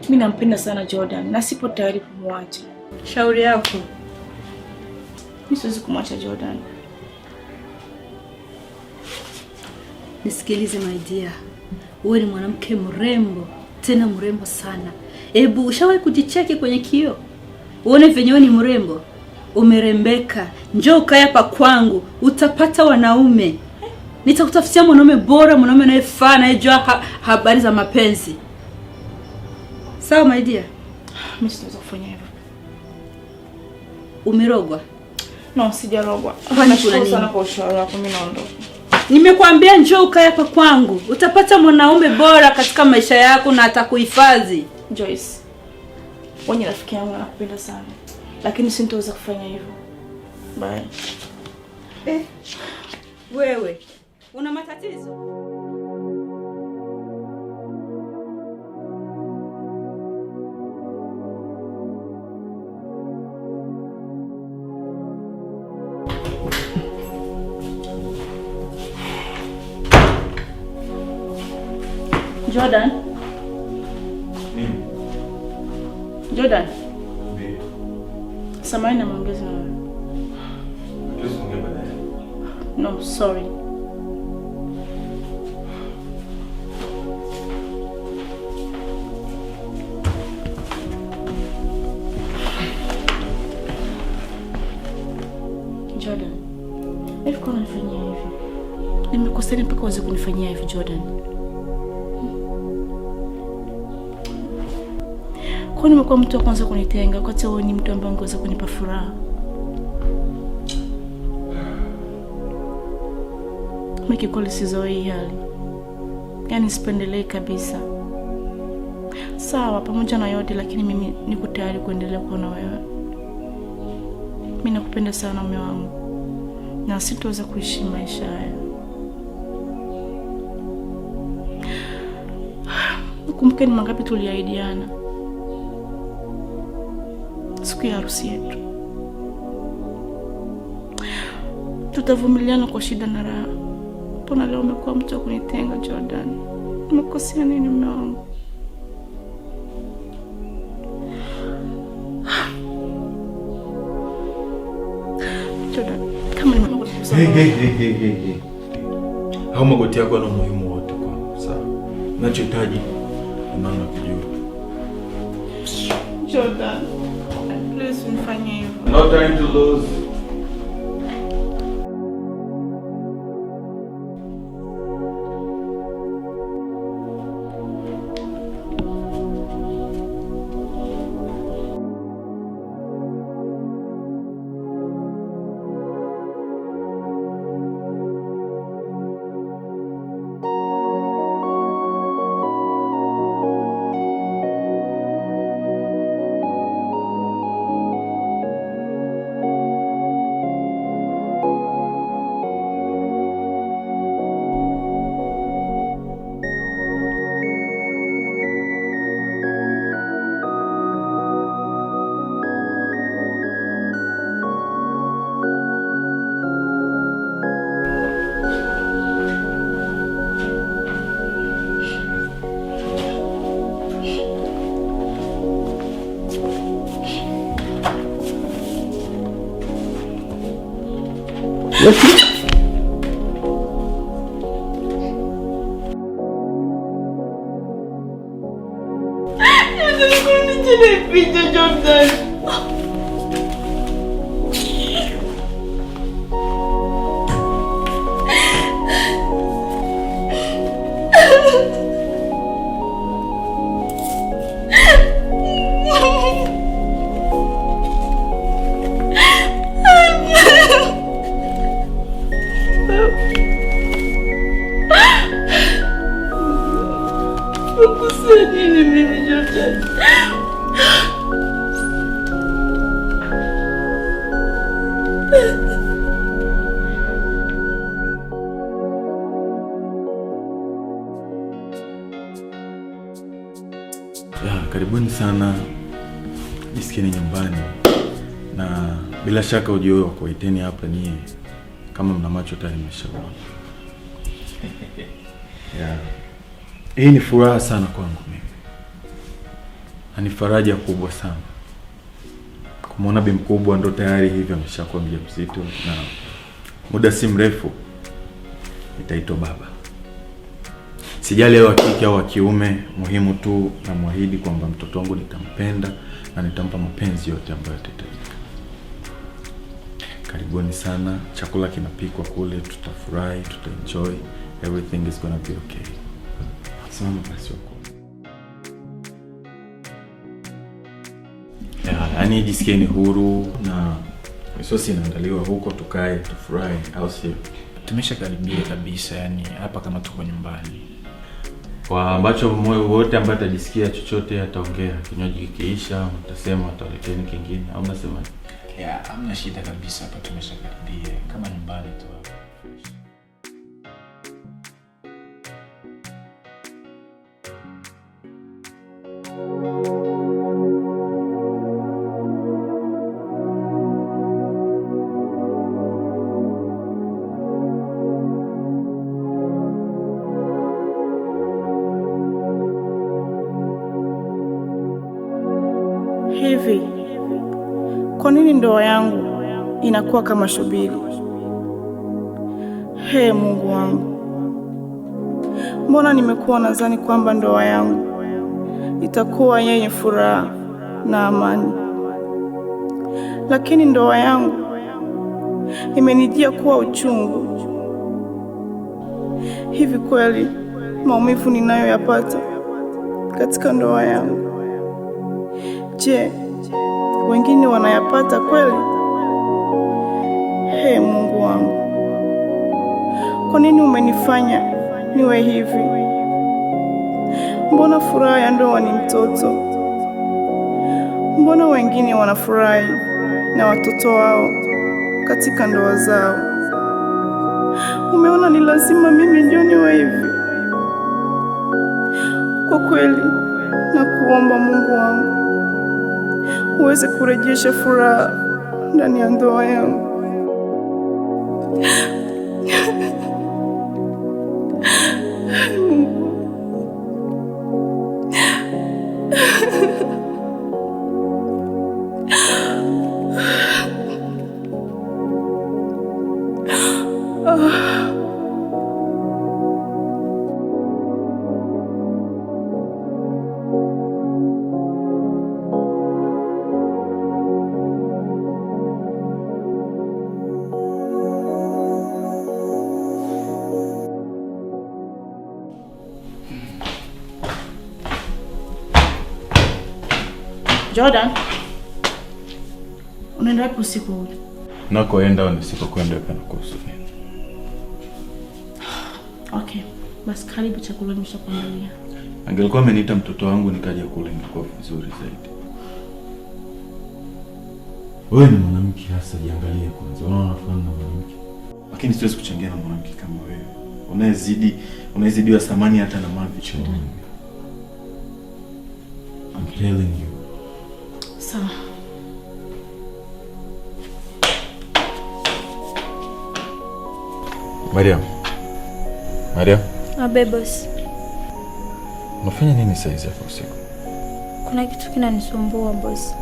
[SPEAKER 8] Mimi nampenda sana Jordan na sipo tayari kumwacha.
[SPEAKER 11] Shauri yako.
[SPEAKER 8] Mimi siwezi kumwacha Jordan.
[SPEAKER 11] Nisikilize my dear. Wewe ni mwanamke mrembo, tena mrembo sana. Hebu ushawahi kujicheki kwenye kioo? Uone venye wewe ni mrembo. Umerembeka. Njoo ukae hapa kwangu, utapata wanaume. Nitakutafutia mwanaume bora, mwanaume anayefaa, anayejua habari za mapenzi. Sawa my dear?
[SPEAKER 8] Mimi sitaweza kufanya hivyo.
[SPEAKER 11] Umerogwa?
[SPEAKER 8] No, sijarogwa.
[SPEAKER 11] Nashukuru
[SPEAKER 8] sana kwa ushauri wako, mimi naondoka.
[SPEAKER 11] Nimekwambia njoo ukae hapa kwangu, utapata mwanaume bora katika maisha yako na atakuhifadhi.
[SPEAKER 8] Joyce, wewe ni rafiki yangu na nakupenda sana. Lakini sitaweza kufanya hivyo. Bye.
[SPEAKER 11] Wewe una matatizo? Jordan? Jordan? Samahani na maongezi na wewe. No, sorry. Jordan, hivi kwa unanifanyia hivi? Nimekosea mpaka uweze kunifanyia hivi Jordan? Kwa nini umekuwa mtu wa kwanza kunitenga wakati wewe ni mtu ambaye ungeweza kunipa furaha? Mimi kweli sizoei hali. Yaani sipendelei kabisa. Sawa, pamoja na yote lakini mimi niko tayari kuendelea kuwa na wewe. Mimi nakupenda sana mume wangu. Na sitaweza kuishi maisha haya. Kumbuka ni mangapi tuliahidiana siku ya harusi yetu. Tutavumiliana kwa shida na raha. Mbona leo umekuwa mtu wa kunitenga Jordan? Nimekosea nini mume wangu? Jordan, kama ni mwanangu kusema.
[SPEAKER 1] Hey. Hao magoti yako yana umuhimu wote kwangu, sawa? Nachohitaji maana kujua.
[SPEAKER 8] Jordan, please unifanyie hivyo.
[SPEAKER 1] No time to lose. Karibuni sana, jisikieni nyumbani, na bila shaka ujio wa kuwaiteni hapa nyie kama mna macho tayari mmeshaona. Hii ni furaha sana kwangu mimi, na ni faraja kubwa sana kumwona bi mkubwa ndo tayari hivi ameshakuwa mjamzito, na muda si mrefu nitaitwa baba. Sijali leo kike au kiume, muhimu tu na muahidi kwamba mtoto wangu nitampenda na nitampa mapenzi yote ambayo yatahitajika. Karibuni sana, chakula kinapikwa kule, tutafurahi, tutaenjoy, everything is gonna be okay. Simama basi wako. Yaani jisikieni huru, na misosi inaandaliwa huko, tukae, tufurahi, au sio?
[SPEAKER 4] Tumeshakaribia kabisa, yani hapa kama tuko nyumbani.
[SPEAKER 1] Kwa ambacho moyo wote ambaye atajisikia chochote ataongea, kinywaji kikiisha mtasema ataleteni kingine, au mnasema?
[SPEAKER 4] Hamna shida kabisa, hapa tumeshakaribia kama nyumbani tu hapa.
[SPEAKER 8] Hivi, kwa nini ndoa yangu inakuwa kama shubiri? Mungu wangu, mbona nimekuwa nadhani kwamba ndoa yangu itakuwa yenye furaha na amani, lakini ndoa yangu imenijia kuwa uchungu. Hivi kweli maumivu ninayoyapata katika ndoa yangu, je, wengine wanayapata kweli? Mungu wangu, kwa nini umenifanya niwe hivi? Mbona furaha ya ndoa ni mtoto? Mbona wengine wanafurahi na watoto wao katika ndoa zao? Umeona ni lazima mimi ndio niwe hivi? Kwa kweli na kuomba Mungu wangu uweze kurejesha furaha ndani ya ndoa yangu. Jordan, unaenda wapi usiku huu?
[SPEAKER 1] Nakoenda nisikokwenda kana kuhusu nini?
[SPEAKER 8] Okay, basi karibu, chakula nimeshakuandalia.
[SPEAKER 1] Angelikuwa ameniita mtoto wangu nikaja kula ingekuwa vizuri zaidi. Wewe ni mwanamke hasa, jiangalie kwanza. Unaona fulani na mwanamke. Lakini siwezi kuchangia na mwanamke kama wewe. Unazidiwa thamani hata na mavi choni. I'm telling you.
[SPEAKER 8] Sawa.
[SPEAKER 1] Mariam.
[SPEAKER 10] Abe boss.
[SPEAKER 1] Unafanya nini saa hizi hapo usiku?
[SPEAKER 10] Kuna kitu kinanisumbua boss.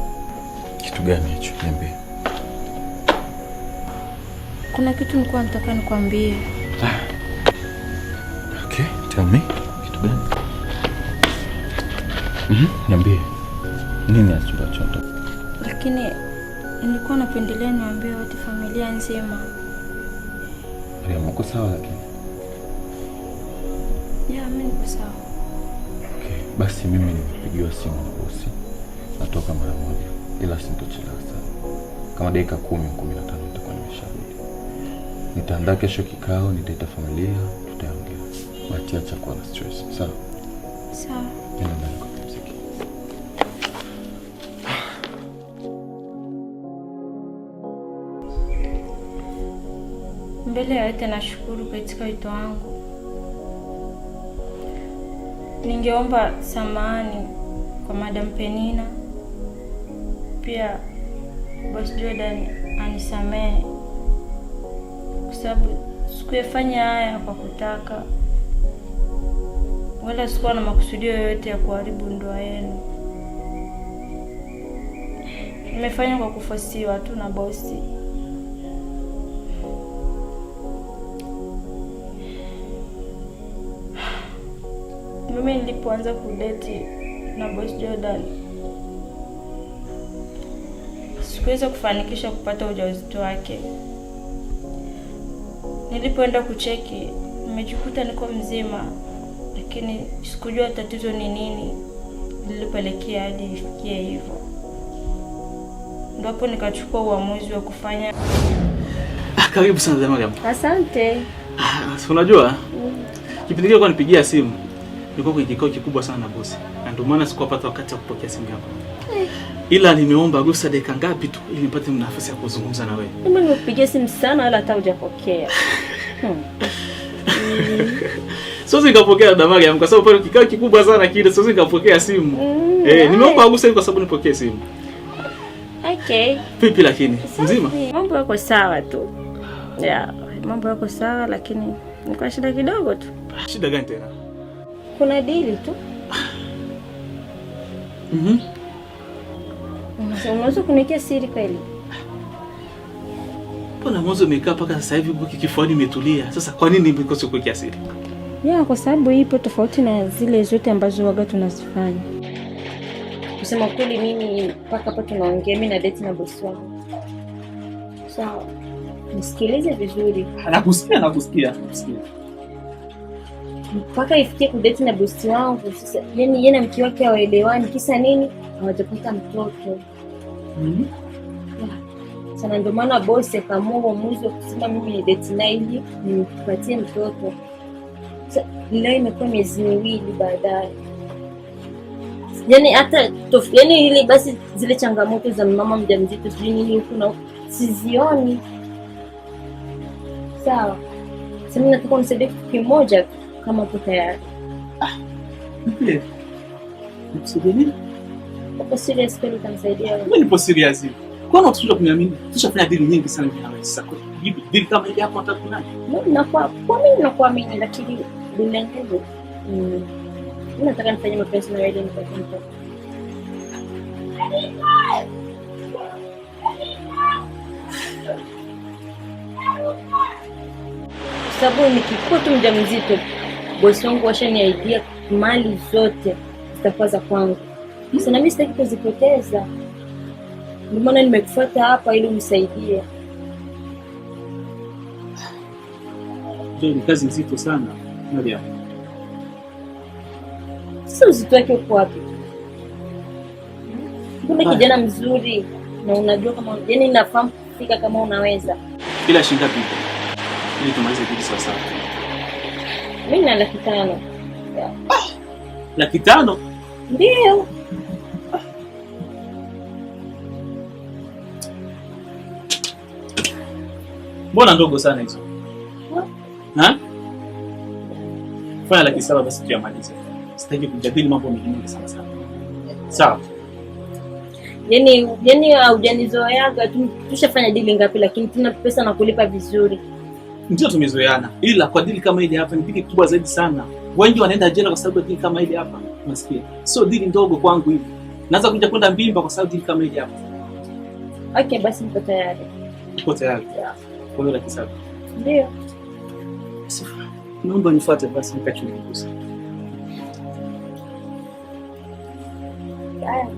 [SPEAKER 1] Kitu gani hicho? Niambie.
[SPEAKER 10] Kuna kitu nilikuwa nataka nikwambie.
[SPEAKER 1] Okay, tell me. Kitu gani? Niambie. Nini asichotaka?
[SPEAKER 10] Lakini nilikuwa napendelea niambie wote, familia nzima.
[SPEAKER 1] Mariam, uko sawa lakini?
[SPEAKER 10] Ya, mimi niko sawa.
[SPEAKER 1] Okay, basi mimi nimepigiwa simu na bosi. Natoka mara moja, ila sintochelewa sana. Kama dakika 10-15 nitakuwa nimesharudi. Nitaandaa kesho kikao, nitaita familia, tutaongea. Wacha chakula na stress. Sawa?
[SPEAKER 10] Sawa.
[SPEAKER 1] Nenda ndani kwa muziki.
[SPEAKER 10] Mbele ya yote nashukuru katika wito wangu. Ningeomba samahani kwa Madam Penina. Pia Boss Jordan anisamehe kwa sababu sikuyafanya haya kwa kutaka, wala sikuwa na makusudio yoyote ya kuharibu ndoa yenu. Nimefanya kwa kufosiwa tu na bosi. Mimi nilipoanza kudeti na Boss Jordan sikuweza kufanikisha kupata ujauzito wake. Nilipoenda kucheki nimejikuta niko mzima, lakini sikujua tatizo ni nini lilipelekea hadi ifikie hivyo. Ndio hapo nikachukua uamuzi wa kufanya.
[SPEAKER 4] Karibu sana Mariam.
[SPEAKER 10] Asante.
[SPEAKER 4] Unajua kipindi kile kwa nipigia simu nilikuwa kwenye kikao kikubwa sana na bosi, na ndio maana sikupata wakati wa kupokea simu yako. Ila nimeomba ruhusa dakika ngapi tu ili nipate nafasi ya kuzungumza na wewe.
[SPEAKER 10] Mimi nimekupigia simu sana wala hata hujapokea.
[SPEAKER 4] Siwezi nikapokea na Mariam kwa sababu pale kikao kikubwa sana kile, siwezi nikapokea simu. Nimeomba ruhusa kwa sababu nipokee simu.
[SPEAKER 10] Okay.
[SPEAKER 4] Vipi lakini? Mzima?
[SPEAKER 10] Mambo yako sawa tu. Ya, mambo yako sawa lakini niko shida kidogo tu.
[SPEAKER 4] Shida gani tena?
[SPEAKER 10] Kuna dili tu. Unaweza kunikia siri kweli?
[SPEAKER 4] Mbona mwanzo umekaa mpaka sasa hivi buki kifuani imetulia? Sasa kwa nini nimekose kukuwekea siri?
[SPEAKER 10] Ya, kwa sababu ipo tofauti na zile zote ambazo waga tunazifanya. Kusema kweli mimi mpaka hapa tunaongea mimi na date na boss wangu. Sawa. Nisikilize vizuri.
[SPEAKER 4] Nakusikia.
[SPEAKER 10] Mpaka ifikie kudate na boss wangu sasa, yani yeye na mke wake hawaelewani kisa nini? Hawajapata mtoto. Sana ndio maana boss akaamua uamuzi wa kusema mimi ni date naye ili nimpatie mtoto. Sasa leo imekuwa miezi miwili baadaye. Yani hata yani ile basi zile changamoto za mama mjamzito sijui nini huko na sizioni. Sawa. Sasa mimi nataka unisaidie kitu kimoja kama uko tayari.
[SPEAKER 4] Nipe. Nikusaidia nini?
[SPEAKER 10] Uko serious kweli utanisaidia?
[SPEAKER 4] Mimi nipo serious. Kwa nini unataka kuniamini? Tushafanya deal nyingi sana mimi na wewe sasa. Hivi deal kama ile hapo nataka kunani?
[SPEAKER 10] Mimi nakuamini lakini bila nguvu. Mimi nataka nifanye mapenzi na wewe ili nipate mtoto. Sababu nikikuwa tu mjamzito, bosi wangu washaniaidia mali zote zitakuwa za kwangu. Sasa na mimi sitaki kuzipoteza. Ndio maana nimekufuata hapa ili unisaidie.
[SPEAKER 4] Ndio ni kazi nzito sana. Nadia.
[SPEAKER 10] Sasa uzito wake uko wapi? Kuna kijana mzuri na unajua kama yani nafahamu kufika kama unaweza.
[SPEAKER 4] Bila shinda bibi. Ili tumalize kitu sasa.
[SPEAKER 10] Mimi na 500,000.
[SPEAKER 4] 500,000?
[SPEAKER 10] Ndio.
[SPEAKER 4] Mbona ndogo sana hizo? Fanya 700,000 basi tuyamalize. Sitaki kujadili mambo mengi sana. Sawa.
[SPEAKER 10] Yani hujanizoeaga tushafanya dili ngapi lakini tuna pesa na kulipa vizuri.
[SPEAKER 4] Ndio tumezoeana. Ila kwa dili kama ile hapa ni dili kubwa zaidi sana. Wengi wanaenda jela kwa sababu dili kama ile hapa. Unasikia? Sio dili ndogo kwangu hivi. Naanza kuja kwenda mbimba kwa sababu dili kama ile hapa.
[SPEAKER 10] Okay, basi niko tayari.
[SPEAKER 4] Uko tayari? Kwa laki 7.
[SPEAKER 8] Ndio.
[SPEAKER 4] Naomba nifuate basi nikachunguze.
[SPEAKER 8] Haya.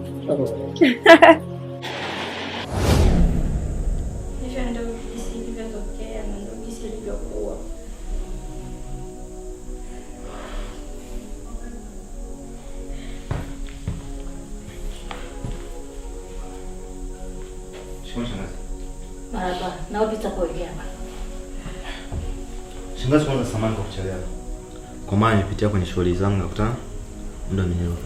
[SPEAKER 12] Hivyo ndio jinsi ilivyotokea na ndio jinsi ilivyokuwa.
[SPEAKER 9] Marahaba, na wapi utapoelekea?
[SPEAKER 6] Shangazi, kwanza samahani kwa kuchelewa. Kwa maana nipitia kwenye shughuli zangu nakutana muda mwenyewe.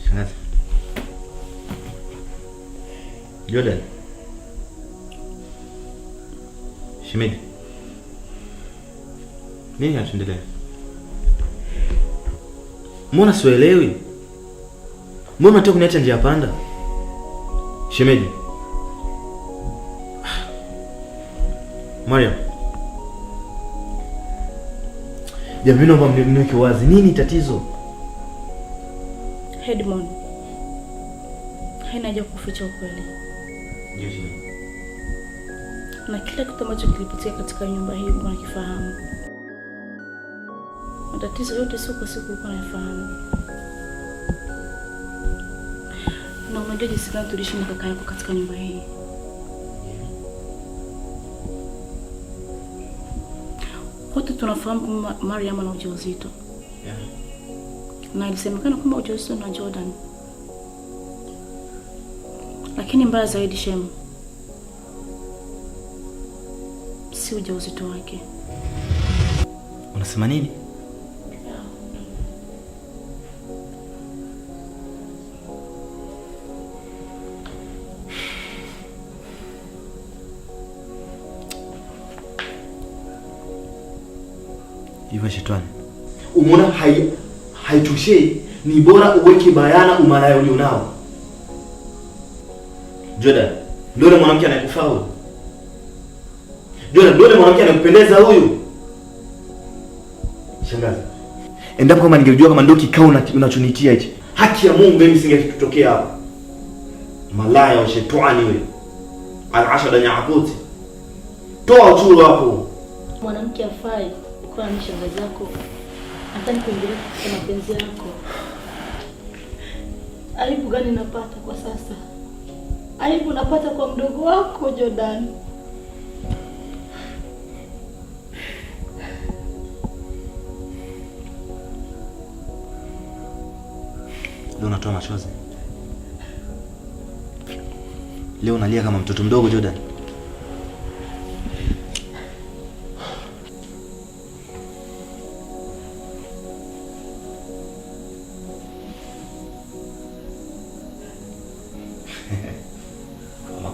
[SPEAKER 6] Shangazi. Jordan. Shemeji. Nini kinachoendelea? Mbona sielewi? Mbona unataka kuniacha njia panda? Shemeji. Mariam. Jamii, naomba mniweke wazi. Nini tatizo?
[SPEAKER 8] Headman. Haina haja kuficha ukweli.
[SPEAKER 6] Ndio shemeji.
[SPEAKER 8] Na kila kitu ambacho kilipitia katika nyumba hii ulikuwa unakifahamu. Matatizo yote siku kwa siku ulikuwa unayafahamu. Na unajua jinsi gani tuliishi na kaka yako katika nyumba hii. Wote tunafahamu kwamba Mariam ana ujauzito.
[SPEAKER 6] Yeah.
[SPEAKER 8] Na ilisemekana kwamba ujauzito na Jordan. Lakini mbaya zaidi Shem, si ujauzito wake.
[SPEAKER 6] Unasema nini? Hivyo shetani. Umeona haitoshei, ni bora uweke bayana umalaya ulionao. Jordan, ndio mwanamke anayekufaa huyu. Jordan, ndio mwanamke anayekupendeza huyu. Shangazi. Endapo kama ningejua kama ndio kikao unachonitia hichi, haki ya Mungu mimi singekutokea hapa. Malaya wa shetani wewe. Al-ashada nyaquti. Toa uchuru hapo.
[SPEAKER 9] Mwanamke afai kwa mshangazi yako. Nataka kuingilia katika mapenzi yako. Aibu gani napata kwa sasa? Aibu napata kwa mdogo wako Jordan.
[SPEAKER 6] Leo unatoa machozi. Leo unalia kama mtoto mdogo Jordan.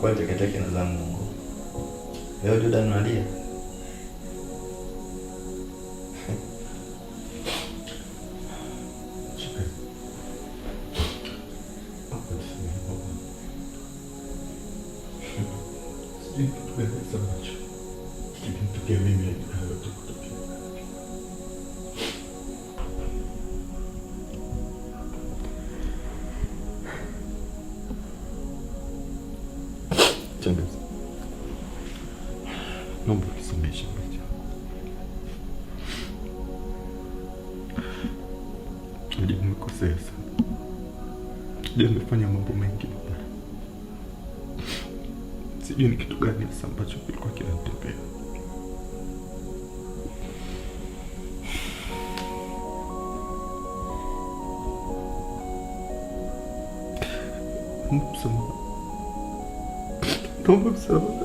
[SPEAKER 6] Kwa teketeke na zangu Mungu. Leo Jordan unalia.
[SPEAKER 1] Shangazi. Naomba unisamehe shangazi. Ndio nimekosea sana. Ndio nimefanya mambo mengi mabaya. Sijui ni kitu gani hasa ambacho kilikuwa kinanitokea. Naomba msamaha.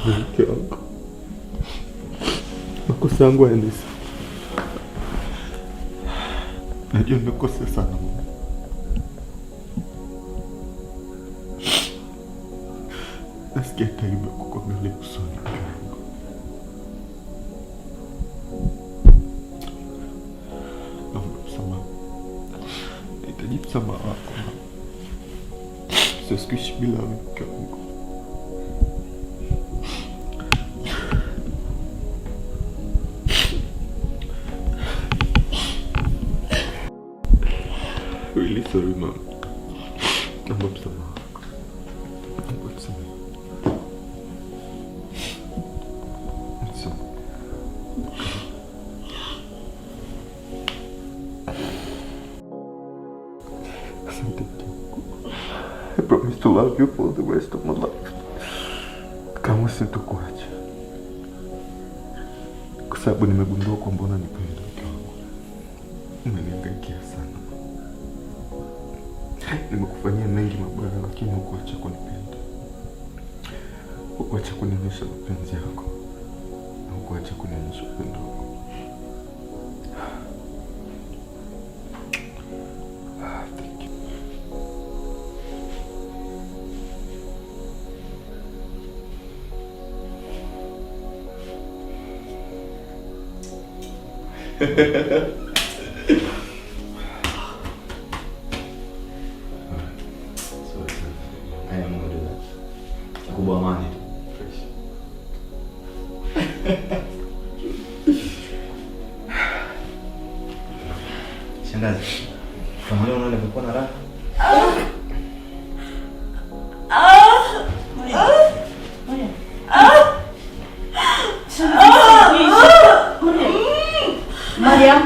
[SPEAKER 1] Mke wangu, makosa yangu hayaendesi. Najua nimekosea sana Mungu.
[SPEAKER 13] Sikia taibu kukuangalia usoni. Naomba msamaha. Nahitaji msamaha wako. Siwezi kuishi bila wewe mke wangu. Really sorry, Mom. Naomba msamaha wako. Naomba msamaha. I promise to love you for the rest of my life. Kama sitakuacha. Kwa sababu nimegundua kwamba unanipenda mke wangu. Umenihangaikia sana. Nimekufanyia mengi mabaya lakini hukuacha kunipenda. Hukuacha kunionyesha mapenzi yako. Hukuacha kunionyesha upendo wako.
[SPEAKER 5] I am gonna do that. Kubwa amani. Shangazi. Kama leo unaona nilikuwa na raha.
[SPEAKER 9] Mariam.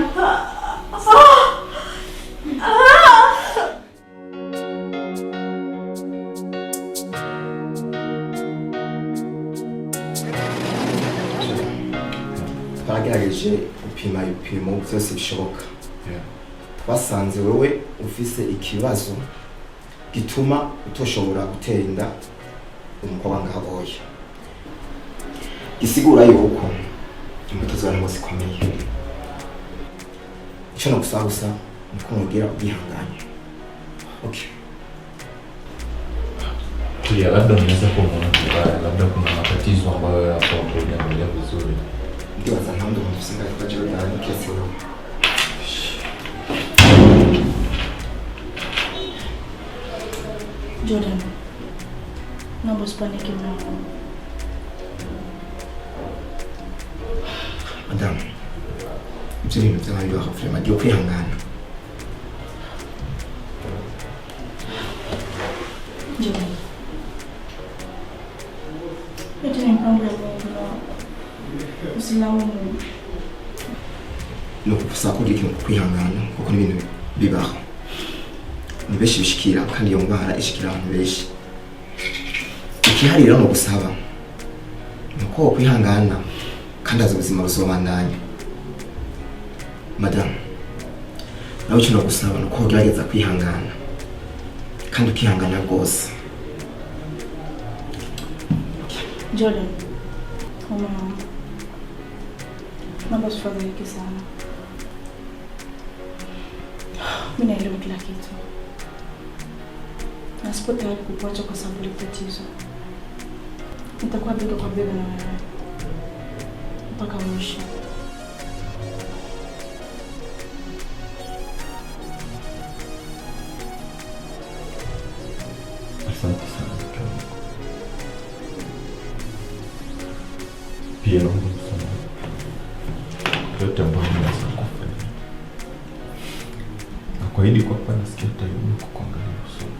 [SPEAKER 5] Twagerageje gupima ibipimo byose bishoboka. Basanze wewe ufise ikibazo gituma utoshobora gutera inda umukobwa ngaboye. Gisigura yuko imbuto zawe ngo zikomeye. Icyo nagusaba gusa ni ko mubwira ubwihanganye. Okay.
[SPEAKER 1] Tulia, labda unaweza kuona vibaya, labda kuna matatizo ambayo hapo kuendelea vizuri.
[SPEAKER 5] Ndio zanando mtusinga kwa Jordan kesi leo.
[SPEAKER 9] Jordan. Naomba usipanike mwanangu.
[SPEAKER 5] Madam. Mtini mtana ndio hafla ndio kwihangana.
[SPEAKER 9] Jordan. Yote ni mpango ya Mungu. Usilaumu.
[SPEAKER 5] No kusa ko gikintu kwihangana kuko ni ibintu bibaho. Ni benshi bishikira kandi iyo ngwara ishikira abantu benshi. Ikiharira no gusaba. Nuko kwihangana kandi azi ubuzima buzobandanya. Madam. Nawe cyo no gusaba nuko ugerageza kwihangana. Kandi ukihangana rwose.
[SPEAKER 9] Jordan. Naomba usifadhaike sana. Mimi naelewa kila kitu. Na sipo tayari kukuacha kwa sababu ya tatizo. Nitakuwa bega kwa bega na wewe mpaka mwisho.
[SPEAKER 13] Asante sana mke wangu. Pia naomba msamaha. Yote ambayo nimeweza kufanya. Nakuahidi kwamba nasikia tayari kukuangalia usoni.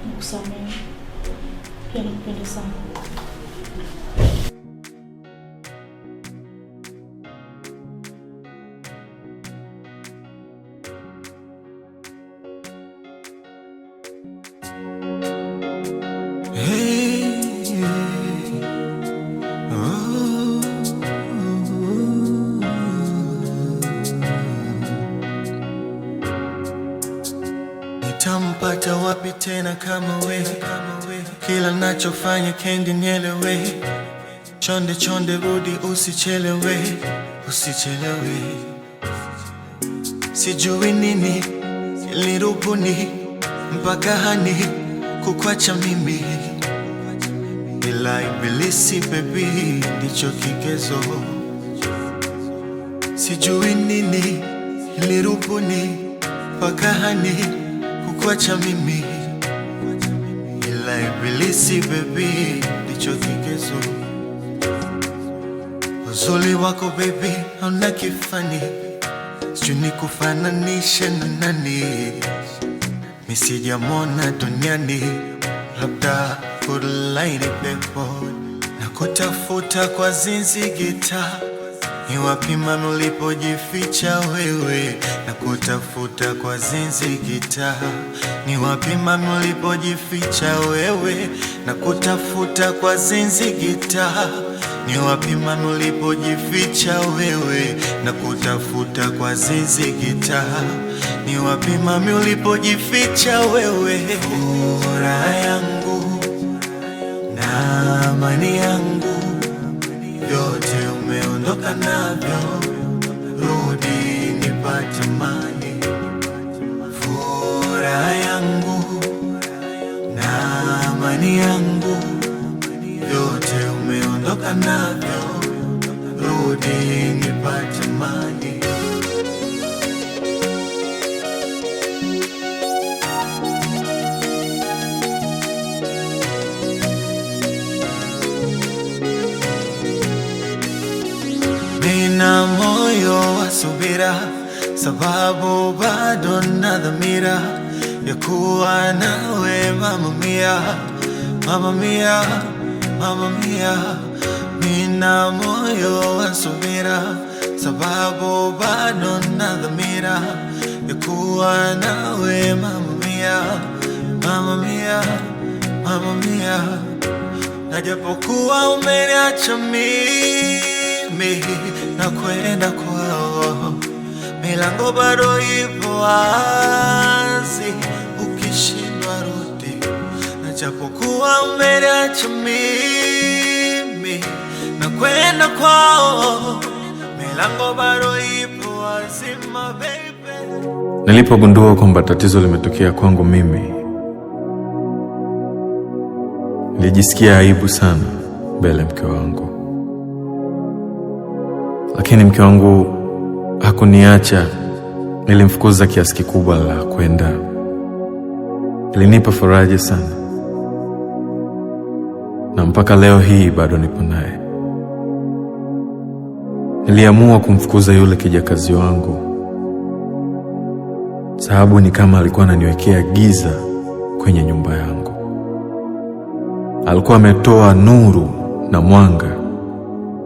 [SPEAKER 9] Nakusamehe. Pia nakupenda sana.
[SPEAKER 14] Nitampata wapi tena kama wewe? Kila nachofanya kendi nielewe. Chonde chonde rudi usichelewe. Usichelewe. Sijui nini ilirubuni mpaka hani kukwacha mimi, ila ibilisi baby ndicho kigezo. Sijui nini nilirubuni mpaka hani kukwacha mimi, ila ibilisi baby ndicho kigezo. Uzuri wako baby hauna kifani, sijui nikufananishe na nani, misijamona duniani, labda kulaini pepo. Na kutafuta kwa zinzi gita, ni wapi mami ulipojificha wewe? Na kutafuta kwa zinzi gita, ni wapi mami ulipojificha wewe? Na kutafuta kwa zinzi gita, ni wapi mami ulipojificha wewe? Na kutafuta kwa zinzi gita, ni wapi mami ulipojificha wewe? Furaha yangu na amani yangu, yote umeondoka navyo, rudi nipate amani. Furaha yangu na amani yangu, yote umeondoka navyo, rudi nipate amani. Nina moyo wa subira, sababu bado na dhamira ya kuwa nawe mama mia, mama mia, mama mia. Nina moyo wa subira, sababu bado na dhamira ya kuwa nawe mama mia, mama mia, mama mia. Na japokuwa umeniacha mimi na kwenda kwao, milango bado ipo wazi, ukishindwa rudi. Na japokuwa umeniacha mimi na kwenda kwao, milango bado ipo wazi, my baby.
[SPEAKER 1] Nilipogundua kwamba tatizo limetokea kwangu mimi, nilijisikia aibu sana mbele ya mke wangu. Lakini mke wangu hakuniacha, nilimfukuza kiasi kikubwa la kwenda. Ilinipa faraja sana, na mpaka leo hii bado nipo naye. Niliamua kumfukuza yule kijakazi wangu, sababu ni kama alikuwa ananiwekea giza kwenye nyumba yangu. Alikuwa ametoa nuru na mwanga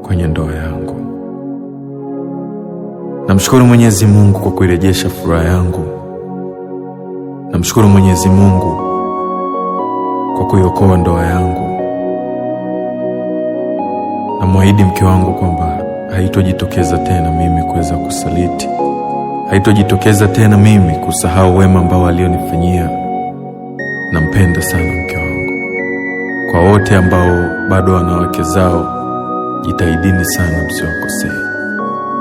[SPEAKER 1] kwenye ndoa yangu. Namshukuru Mwenyezi Mungu kwa kuirejesha furaha yangu. Namshukuru Mwenyezi Mungu kwa kuiokoa ndoa yangu. Namwahidi mke wangu kwamba haitojitokeza tena mimi kuweza kusaliti. Haitojitokeza tena mimi kusahau wema ambao alionifanyia. Nampenda sana mke wangu. Kwa wote ambao bado wana wake zao, jitahidini sana msiwakosee,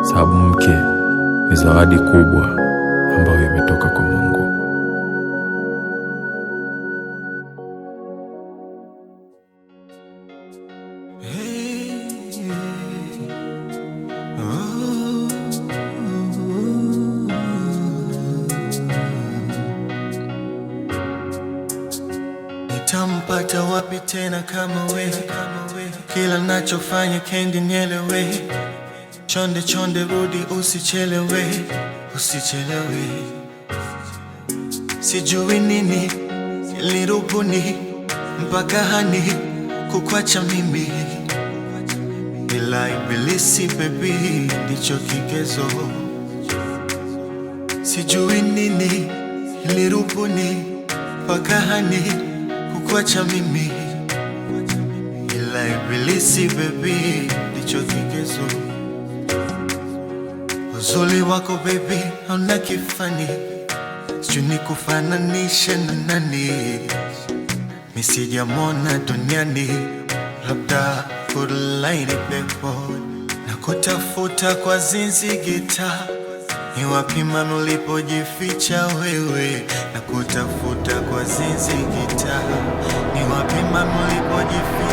[SPEAKER 1] sababu mke ni zawadi kubwa ambayo imetoka kwa Mungu.
[SPEAKER 14] Nitampata wapi tena kama wewe? Kila nachofanya kendi nielewe. Chonde chonde rudi usichelewe, usichelewe. Sijui nini nilirubuni mpaka hani kukwacha mimi, ila ibilisi baby ndicho kigezo. Sijui nini nilirubuni mpaka hani kukwacha mimi, ila ibilisi baby ndicho kigezo. Uzuri wako baby hauna kifani, sijui nikufananishe na nani, misijamona duniani, labda kulaini pepo. Na kutafuta kwa zinzi gita, Ni wapi mama ulipojificha wewe na kutafuta kwa zizi gitaa? Ni wapi mama ulipojificha